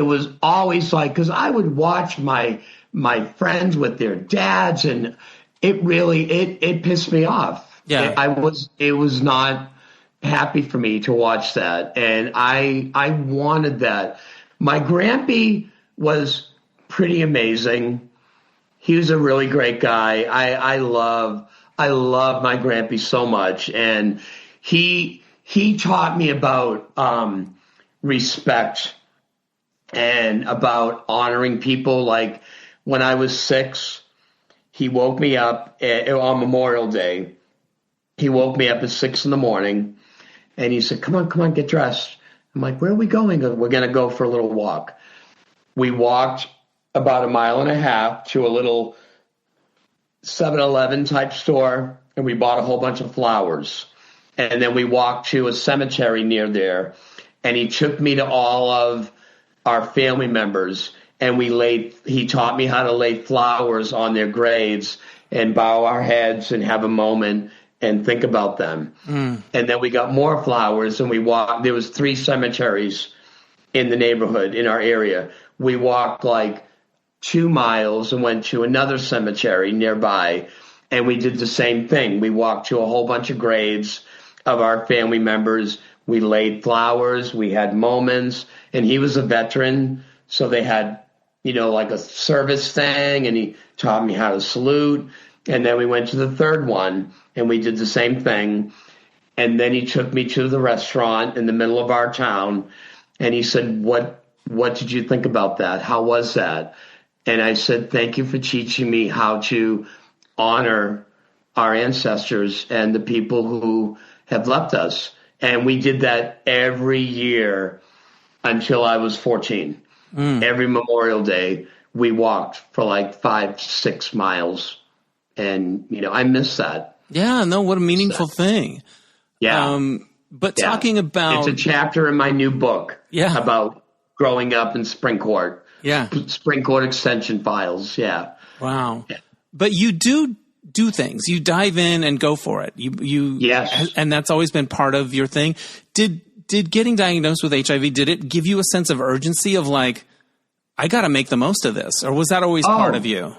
was always because I would watch my friends with their dads, and it really it pissed me off. Yeah. It was not happy for me to watch that, and I wanted that. My grampy was pretty amazing. He was a really great guy. I love my grampy so much, and he taught me about respect and about honoring people. Like when I was 6, he woke me up on Memorial Day. He woke me up at 6 a.m. and he said, come on, get dressed. I'm like, where are we going? We're going to go for a little walk. We walked about 1.5 miles to a little 7-Eleven type store, and we bought a whole bunch of flowers. And then we walked to a cemetery near there, and he took me to all of our family members, and he taught me how to lay flowers on their graves and bow our heads and have a moment and think about them. And then we got more flowers, and we walked. There was 3 cemeteries in the neighborhood, in our area. We walked like 2 miles and went to another cemetery nearby, and we did the same thing. We walked to a whole bunch of graves of our family members. We laid flowers. We had moments, and he was a veteran, so they had, like a service thing, and he taught me how to salute. And then we went to the third one, and we did the same thing. And then he took me to the restaurant in the middle of our town, and he said, what did you think about that? How was that? And I said, thank you for teaching me how to honor our ancestors and the people who have left us. And we did that every year until I was 14. Every Memorial Day, we walked for like 5-6 miles. And, I miss that. Yeah, no, what a meaningful thing. Yeah. But talking about... It's a chapter in my new book about growing up in Springcourt. Yeah. Springcourt Extension Files. Yeah. Wow. Yeah. But you do things. You dive in and go for it. Yes. And that's always been part of your thing. Did getting diagnosed with HIV, did it give you a sense of urgency of like, I got to make the most of this? Or was that always part of you?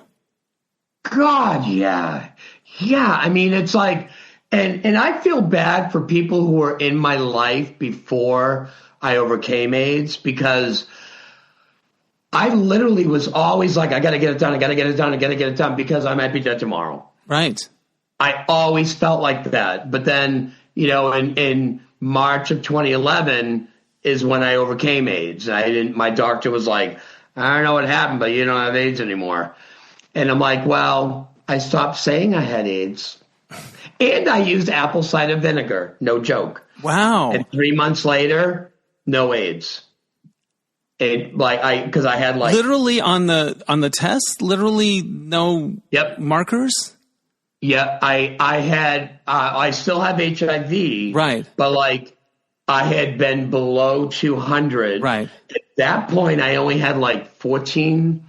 God, yeah. Yeah. I mean, it's like, and I feel bad for people who were in my life before I overcame AIDS, because I literally was always like, I got to get it done, because I might be dead tomorrow. Right. I always felt like that. But then, in March of 2011 is when I overcame AIDS. My doctor was like, I don't know what happened, but you don't have AIDS anymore. And I'm like, well, I stopped saying I had AIDS. And I used apple cider vinegar. No joke. Wow. And 3 months later, no AIDS. And because I had literally on the test, literally no markers. Yeah, I had I still have HIV. Right. But I had been below 200. Right. At that point, I only had 14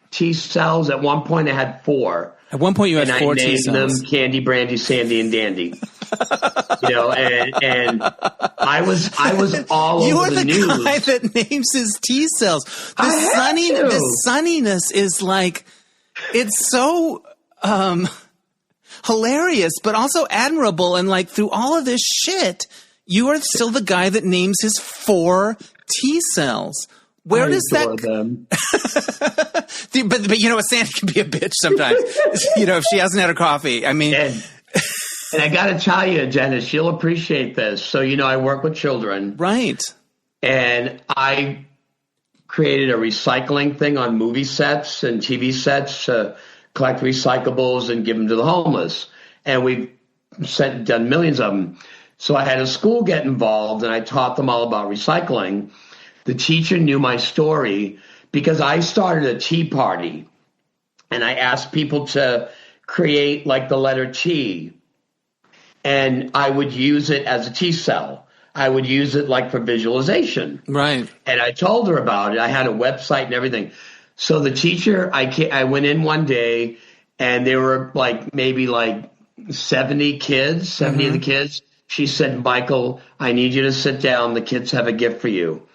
T cells. At one point, I had 4. At one point, you had 4 T cells. I named them Candy, Brandy, Sandy, and Dandy. And I was all over the news. You're the guy that names his T cells. The sunniness is it's so hilarious, but also admirable. And through all of this shit, you are still the guy that names his 4 T cells. Where does that? But Sandy can be a bitch sometimes. If she hasn't had her coffee. I mean, and I got to tell you, Dennis, you'll appreciate this. So I work with children, right? And I created a recycling thing on movie sets and TV sets to collect recyclables and give them to the homeless. And we've done millions of them. So I had a school get involved, and I taught them all about recycling. The teacher knew my story because I started a tea party, and I asked people to create the letter T, and I would use it as a T cell. I would use it for visualization. Right. And I told her about it. I had a website and everything. So the teacher, I went in one day, and there were maybe 70 kids, 70 of the kids. She said, Michael, I need you to sit down. The kids have a gift for you.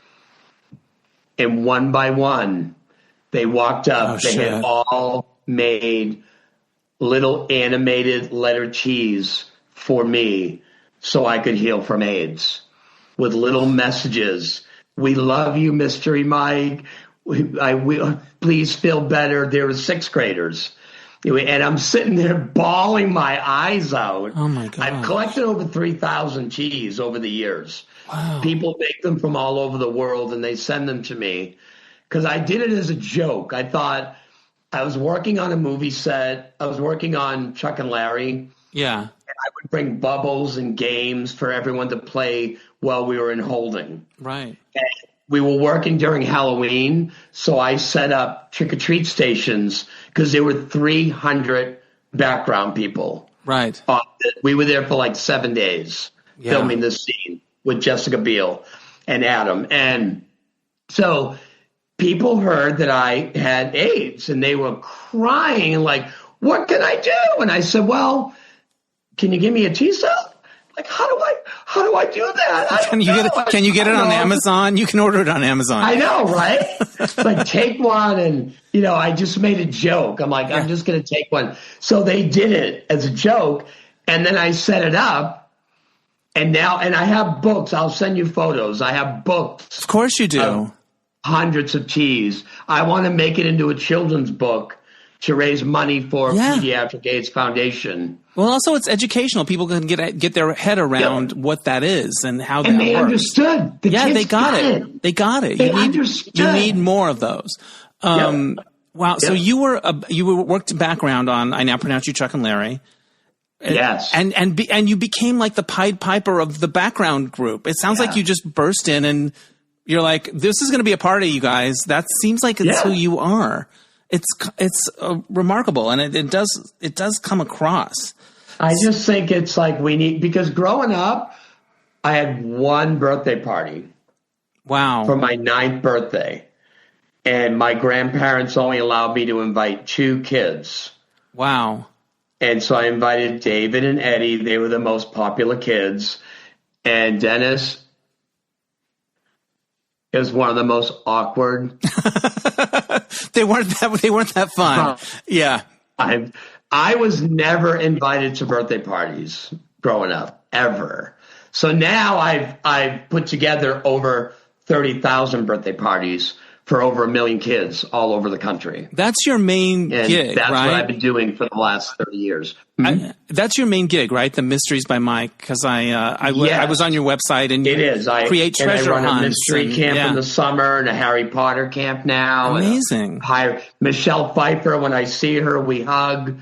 And one by one, they walked up. They had all made little animated letter T's for me so I could heal from AIDS with little messages. We love you, Mystery Mike. Please feel better. There were 6th graders. And I'm sitting there bawling my eyes out. Oh, my God. I've collected over 3,000 cheese over the years. Wow. People make them from all over the world, and they send them to me because I did it as a joke. I thought I was working on a movie set. I was working on Chuck and Larry. Yeah. And I would bring bubbles and games for everyone to play while we were in holding. Right. And we were working during Halloween, so I set up trick-or-treat stations because there were 300 background people. Right. We were there for like 7 days filming this scene with Jessica Biel and Adam. And so people heard that I had AIDS, and they were crying and like, what can I do? And I said, well, can you give me a T-cell? Like, how do I do that? Can you get it on Amazon? You can order it on Amazon. I know, right? Like, take one. And, I just made a joke. I'm like, I'm just going to take one. So they did it as a joke. And then I set it up. And I have books. I'll send you photos. I have books. Of course you do. Hundreds of teas. I want to make it into a children's book to raise money for Pediatric AIDS Foundation. Well, also it's educational. People can get their head around what that is and how that works. And they understood. The kids they got it. They got it. They understood. You need more of those. Wow. Yep. So you worked background on I Now Pronounce You Chuck and Larry. Yes. And you became like the Pied Piper of the background group. It sounds like you just burst in and you're like, this is going to be a party, you guys. That seems like it's who you are. It's remarkable, and it does come across. I just think it's like because growing up, I had one birthday party. Wow. For my 9th birthday. And my grandparents only allowed me to invite 2 kids. Wow. And so I invited David and Eddie. They were the most popular kids. And Dennis is one of the most awkward. They weren't that fun. Yeah. I was never invited to birthday parties growing up, ever. So now I've put together over 30,000 birthday parties for over 1 million kids all over the country. That's your main gig, that's right? what I've been doing for the last 30 years. That's your main gig, right? The Mysteries by Mike, because I was on your website, and it is. I create treasure hunts. I run a hunts mystery camp in the summer and a Harry Potter camp now. Amazing. Michelle Pfeiffer, when I see her, we hug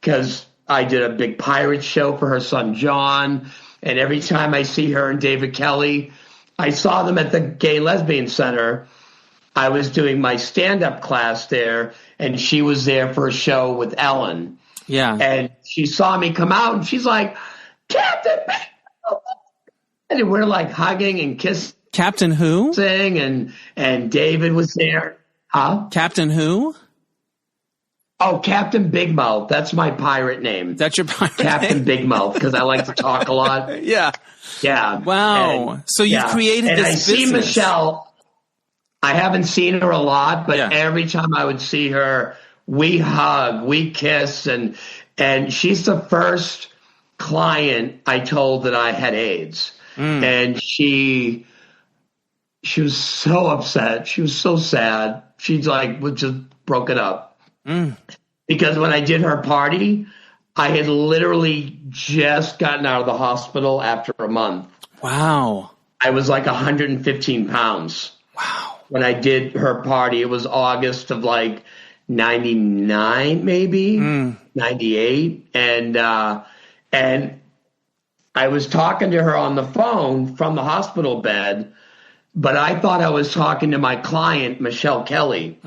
because I did a big pirate show for her son John. And every time I see her and David Kelly, I saw them at the Gay Lesbian Center. I was doing my stand-up class there, and she was there for a show with Ellen. Yeah. And she saw me come out, and she's like, Captain! And we're like hugging and kissing. Captain who? And David was there. Huh? Captain who? Oh, Captain Big Mouth. That's my pirate name. That's your pirate Captain name? Big Mouth, because I like to talk a lot. Yeah. Yeah. Wow. So you've created this business. And I see Michelle. I haven't seen her a lot, but every time I would see her, we hug, we kiss, and she's the first client I told that I had AIDS. And she was so upset. She was so sad. She's like, was just broken up. Because when I did her party, I had literally just gotten out of the hospital after a month. Wow. I was like 115 pounds. Wow. When I did her party, it was August of like 99, maybe 98. And I was talking to her on the phone from the hospital bed, but I thought I was talking to my client, Michelle Kelly.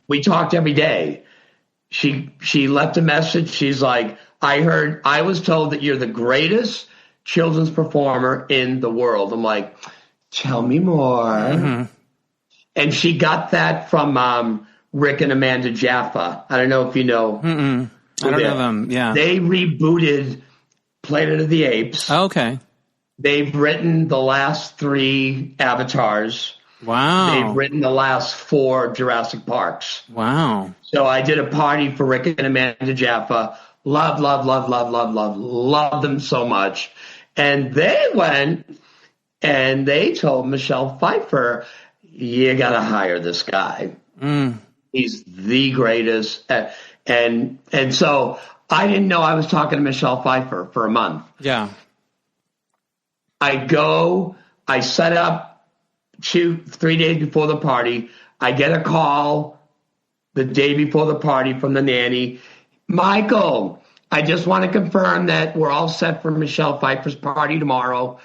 We talked every day. She left a message. She's like, I was told that you're the greatest children's performer in the world. I'm like, tell me more. And she got that from Rick and Amanda Jaffa. I don't know if you know. I don't know them. Yeah. They rebooted Planet of the Apes. Oh, okay. They've written the last 3 Avatars. Wow. They've written the last 4 Jurassic Parks. Wow. So I did a party for Rick and Amanda Jaffa. Love them so much. And they went and they told Michelle Pfeiffer, you got to hire this guy. He's the greatest. And so I didn't know I was talking to Michelle Pfeiffer for a month. Yeah. I set up 2-3 days before the party. I get a call the day before the party from the nanny. Michael, I just want to confirm that we're all set for Michelle Pfeiffer's party tomorrow.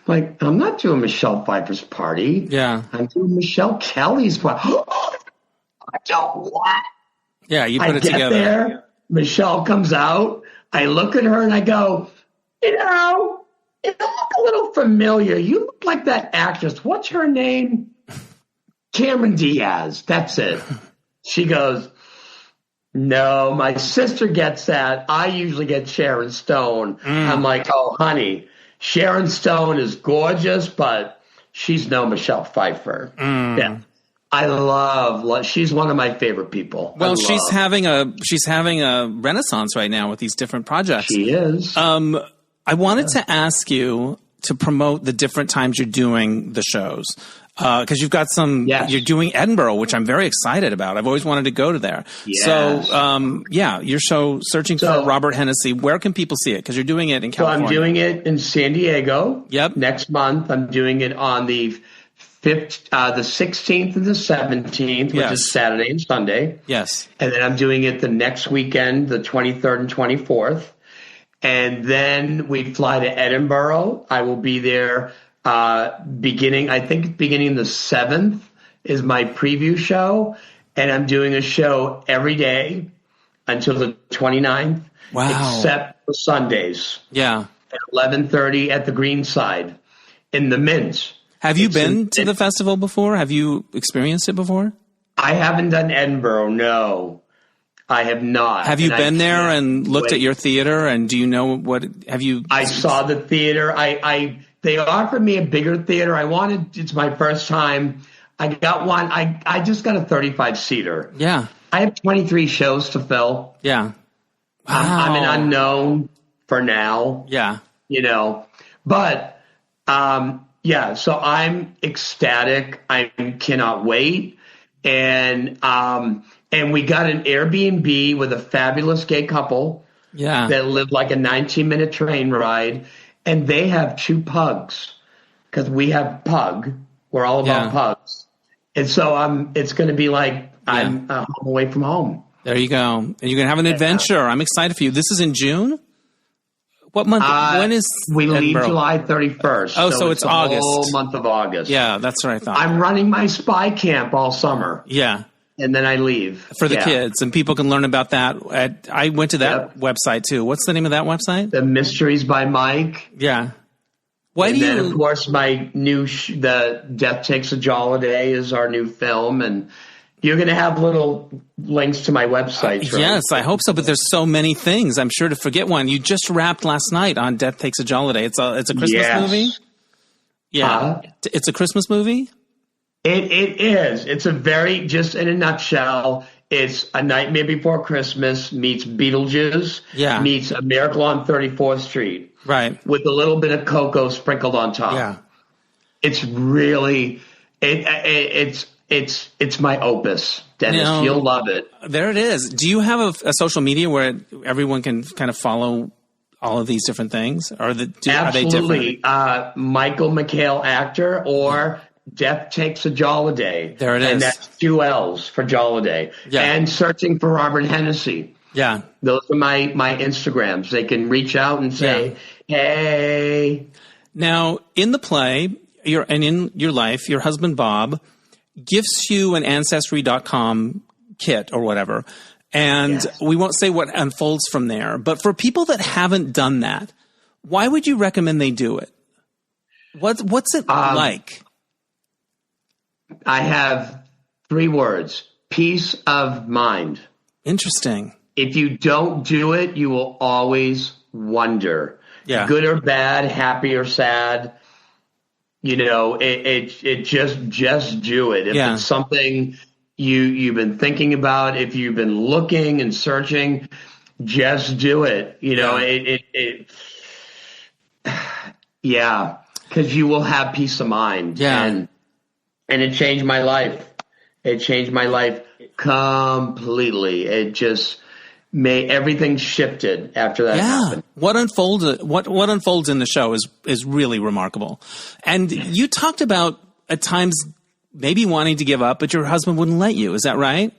Like, I'm not doing Michelle Pfeiffer's party. Yeah. I'm doing Michelle Kelly's party. I don't what? Yeah, you put it together. I get there. Michelle comes out. I look at her and I go, you know, you look a little familiar. You look like that actress. What's her name? Cameron Diaz. That's it. She goes, no, my sister gets that. I usually get Sharon Stone. I'm like, oh, honey, Sharon Stone is gorgeous, but she's no Michelle Pfeiffer. Yeah. I love. She's one of my favorite people. Well, she's having a renaissance right now with these different projects. She is. I wanted to ask you to promote the different times you're doing the shows. Because you've got some, you're doing Edinburgh, which I'm very excited about. I've always wanted to go to there. Yes. So, your show, Searching for Robert Hennessey, where can people see it? Because you're doing it in California. So I'm doing it in San Diego. Yep. Next month, I'm doing it on the 16th and the 17th, which is Saturday and Sunday. Yes. And then I'm doing it the next weekend, the 23rd and 24th. And then we fly to Edinburgh. I will be there beginning the 7th is my preview show. And I'm doing a show every day until the 29th. Wow. Except for Sundays. Yeah. At 11:30 at the Greenside in the Mint. Have you been to the festival before? Have you experienced it before? I haven't done Edinburgh, no. I have not. Have you been there and looked at your theater, and do you know what have you? I saw the theater. They offered me a bigger theater. It's my first time. I got one. I just got a 35-seater. Yeah. I have 23 shows to fill. Yeah. Wow. I'm an unknown for now. Yeah. You know, but so I'm ecstatic. I cannot wait. And we got an Airbnb with a fabulous gay couple that live like a 19-minute train ride. And they have 2 pugs because we have pug. We're all about pugs. And so it's going to be like I'm home away from home. There you go. And you're going to have an adventure. I'm excited for you. This is in June? What month? When is we Edinburgh? leave July 31st. Oh, so it's August. The whole month of August. Yeah, that's what I thought. I'm running my spy camp all summer. Yeah. And then I leave. For the kids. And people can learn about that. I went to that website, too. What's the name of that website? The Mysteries by Mike. Yeah. Then, of course, my new the Death Takes and Jolliday is our new film. And you're going to have little links to my website. Right? Yes, I hope so. But there's so many things. I'm sure to forget one. You just wrapped last night on Death Takes and Jolliday. It's a Christmas movie? Yeah. It's a Christmas movie? It is. It's just in a nutshell, it's A Nightmare Before Christmas meets Beetlejuice meets A Miracle on 34th Street. Right. With a little bit of cocoa sprinkled on top. Yeah. It's really it's my opus, Dennis. You'll love it. There it is. Do you have a social media where everyone can kind of follow all of these different things? Absolutely. Are they different? Michael McHale actor or Death Takes and Jolliday. There it is. And that's 2 L's for Jolliday. Yeah. And Searching for Robert Hennessey. Yeah. Those are my Instagrams. They can reach out and say, hey. Now, in the play, in your life, your husband, Bob, gifts you an Ancestry.com kit or whatever. And we won't say what unfolds from there. But for people that haven't done that, why would you recommend they do it? What's it like? I have 3 words. Peace of mind. Interesting. If you don't do it, you will always wonder. Yeah. Good or bad, happy or sad. You know, it just do it. If it's something you've been thinking about, if you've been looking and searching, just do it. You know, because you will have peace of mind. Yeah. And it changed my life. It changed my life completely. everything shifted after that happened. What unfolds in the show is really remarkable. And you talked about at times maybe wanting to give up, but your husband wouldn't let you. Is that right?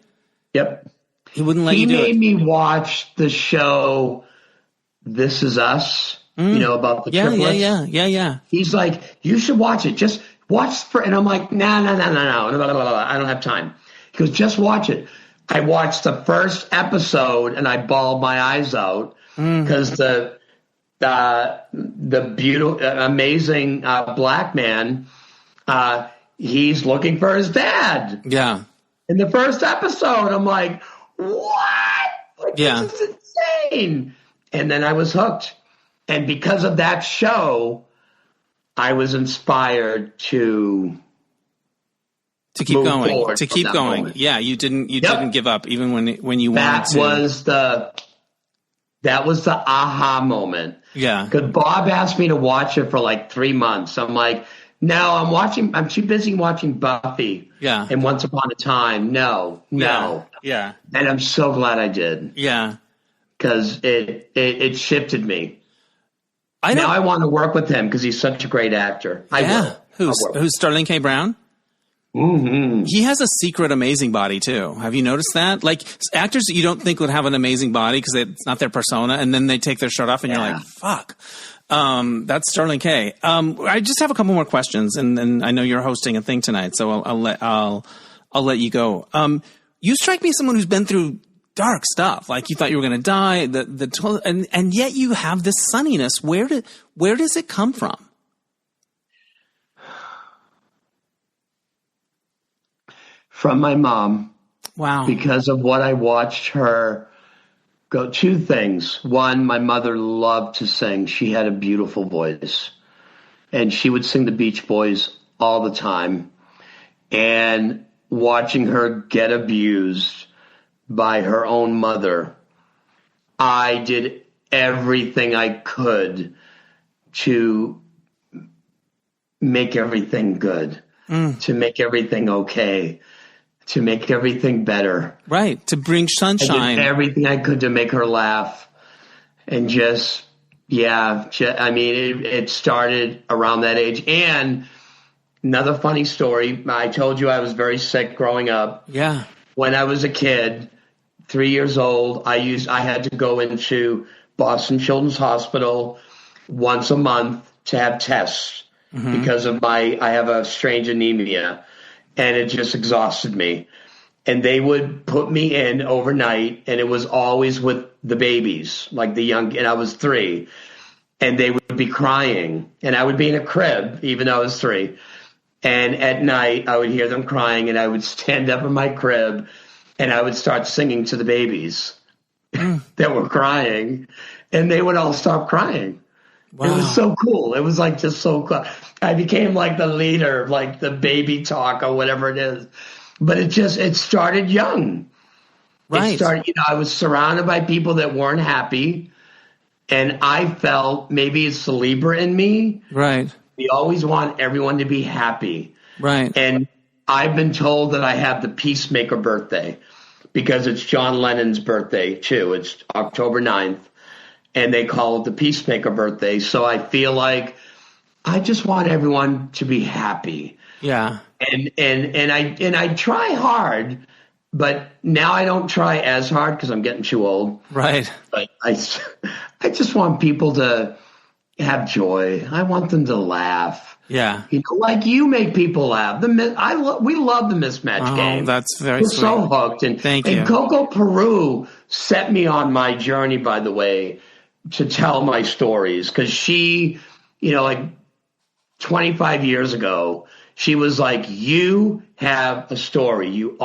Yep. He wouldn't let you do it. He made me watch the show This Is Us, about the triplets. Yeah. He's like, you should watch it. Just watch and I'm like, no. I don't have time. He goes, just watch it. I watched the first episode and I bawled my eyes out because the beautiful, amazing black man, he's looking for his dad. Yeah. In the first episode, I'm like, what? This is insane. And then I was hooked. And because of that show, I was inspired to keep going, moment. Yeah, you didn't give up even when you wanted to. That was the aha moment. Yeah. Because Bob asked me to watch it for like 3 months. I'm like, no, I'm too busy watching Buffy. Yeah. And Once Upon a Time. No. Yeah. And I'm so glad I did. Yeah. Because it shifted me. Now I want to work with him because he's such a great actor. Who's Sterling K. Brown? Mm-hmm. He has a secret amazing body too. Have you noticed that? Like actors that you don't think would have an amazing body because it's not their persona, and then they take their shirt off, and you're like, "Fuck." That's Sterling K. I just have a couple more questions, and I know you're hosting a thing tonight, so I'll let you go. You strike me as someone who's been through dark stuff. Like you thought you were going to die, and yet you have this sunniness. Where does it come from? From my mom. Wow. Because of what I watched her go. 2 things. One, my mother loved to sing. She had a beautiful voice. And she would sing the Beach Boys all the time. And watching her get abused by her own mother, I did everything I could to make everything good, to make everything okay, to make everything better. Right. To bring sunshine. I did everything I could to make her laugh. And it started around that age. And another funny story, I told you I was very sick growing up. Yeah. When I was a kid, 3 years old, I had to go into Boston Children's Hospital once a month to have tests because of I have a strange anemia. And it just exhausted me. And they would put me in overnight, and it was always with the babies, like the young, and I was 3. And they would be crying, and I would be in a crib, even though I was 3. And at night, I would hear them crying, and I would stand up in my crib, and I would start singing to the babies that were crying, and they would all stop crying. Wow. It was so cool. It was like just so cool. I became like the leader, like the baby talk or whatever it is. But it started young. Right. It started, I was surrounded by people that weren't happy. And I felt maybe it's the Libra in me. Right. We always want everyone to be happy. Right. And I've been told that I have the peacemaker birthday because it's John Lennon's birthday too. It's October 9th. And they call it the peacemaker birthday. So I feel like I just want everyone to be happy. Yeah. And I try hard, but now I don't try as hard because I'm getting too old. Right. But I just want people to have joy. I want them to laugh. Yeah. Like you make people laugh. We love the mismatch game. That's very sweet. We're so hooked. And thank you. And Coco Peru set me on my journey, by the way, to tell my stories, because she, like 25 years ago, she was like, you have a story. You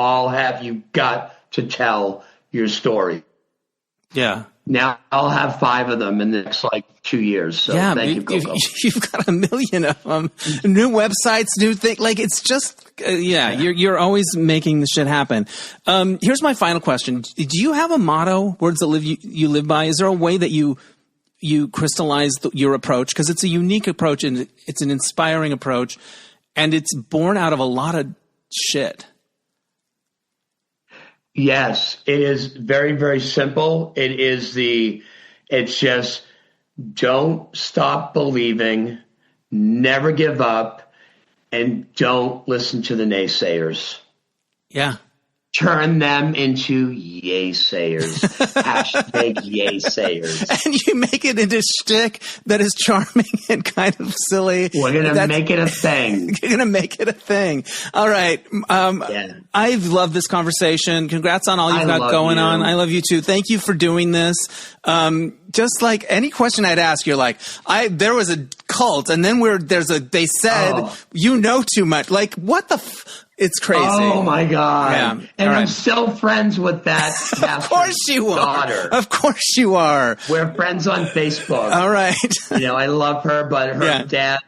got to tell your story. Yeah. Now I'll have 5 of them in the next 2 years. So yeah, thank you, Coco. You've got a million of them. New websites, new things. Like it's just, you're always making the shit happen. Here's my final question. Do you have a motto, words that you live by? Is there a way that you crystallize your approach? Because it's a unique approach and it's an inspiring approach, and it's born out of a lot of shit. Yes, it is very, very simple. It's just don't stop believing, never give up, and don't listen to the naysayers. Yeah. Turn them into yay-sayers. Hashtag yay-sayers. And you make it into shtick that is charming and kind of silly. We're going to make it a thing. You're going to make it a thing. All right. I've loved this conversation. Congrats on all you've got going on. I love you too. Thank you for doing this. Just like any question I'd ask, you're like, there was a cult, and then they said, you know too much. Like, what the it's crazy. Oh my God. Yeah. And I'm still friends with that Of course you daughter. are. Of course you are. We're friends on Facebook. All right. I love her, but her dad,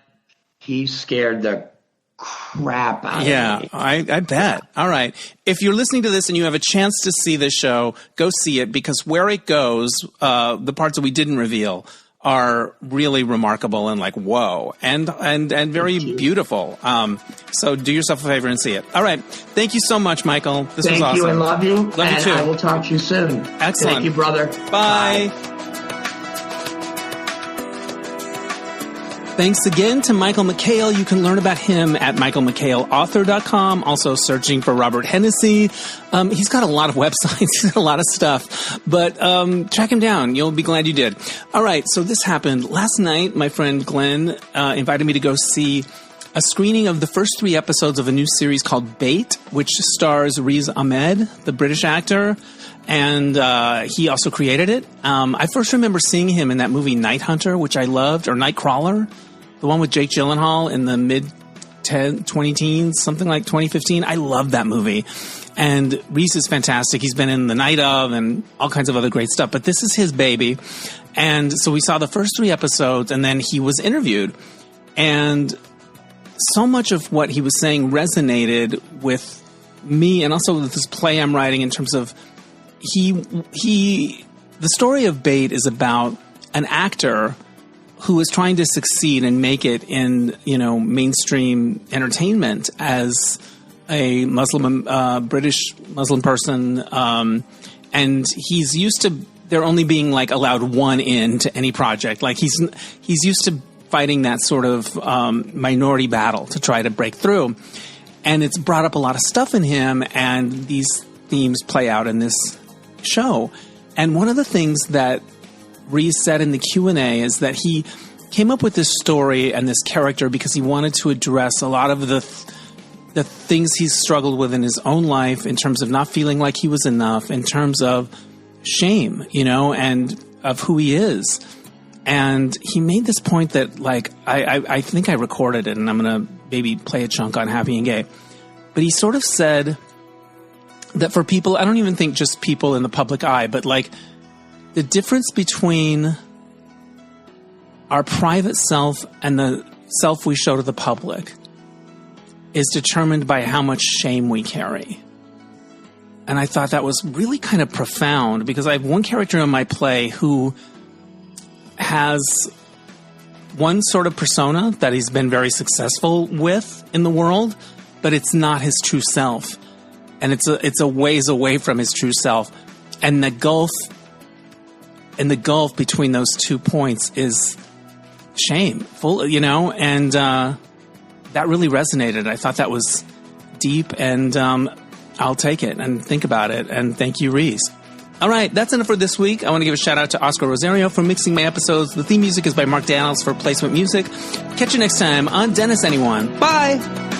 he scared the crap out of me. Yeah, I bet. All right. If you're listening to this and you have a chance to see this show, go see it, because where it goes, the parts that we didn't reveal are really remarkable and like, whoa, and very beautiful. So do yourself a favor and see it. All right. Thank you so much, Michael. This was awesome. Thank you. I love you. Love you too. I will talk to you soon. Excellent. Thank you, brother. Bye. Thanks again to Michael McHale. You can learn about him at michaelmchaleauthor.com. Also searching for Robert Hennessey. He's got a lot of websites. He's got a lot of stuff. But track him down. You'll be glad you did. All right. So this happened last night. My friend Glenn invited me to go see a screening of the first 3 episodes of a new series called Bait, which stars Riz Ahmed, the British actor. And he also created it. I first remember seeing him in that movie Night Hunter, which I loved, or Nightcrawler, the one with Jake Gyllenhaal in the mid-20 something like 2015. I loved that movie. And Reese is fantastic. He's been in The Night Of and all kinds of other great stuff. But this is his baby. And so we saw the first 3 episodes, and then he was interviewed. And so much of what he was saying resonated with me, and also with this play I'm writing in terms of the story of Bait is about an actor who is trying to succeed and make it in, mainstream entertainment as a British Muslim person. And he's used to there only being like allowed one in to any project. Like he's used to fighting that sort of minority battle to try to break through. And it's brought up a lot of stuff in him, and these themes play out in this show. And one of the things that Reese said in the Q&A is that he came up with this story and this character because he wanted to address a lot of the things he's struggled with in his own life in terms of not feeling like he was enough, in terms of shame, and of who he is. And he made this point that, like, I think I recorded it, and I'm going to maybe play a chunk on Happy and Gay. But he sort of said that for people, I don't even think just people in the public eye, but like the difference between our private self and the self we show to the public is determined by how much shame we carry. And I thought that was really kind of profound, because I have one character in my play who has one sort of persona that he's been very successful with in the world, but it's not his true self. And it's a ways away from his true self. And the gulf between those 2 points is shameful, and that really resonated. I thought that was deep, and I'll take it and think about it. And thank you, Reese. All right, that's enough for this week. I want to give a shout out to Oscar Rosario for mixing my episodes. The theme music is by Mark Daniels for placement music. Catch you next time on Dennis Anyone. Bye!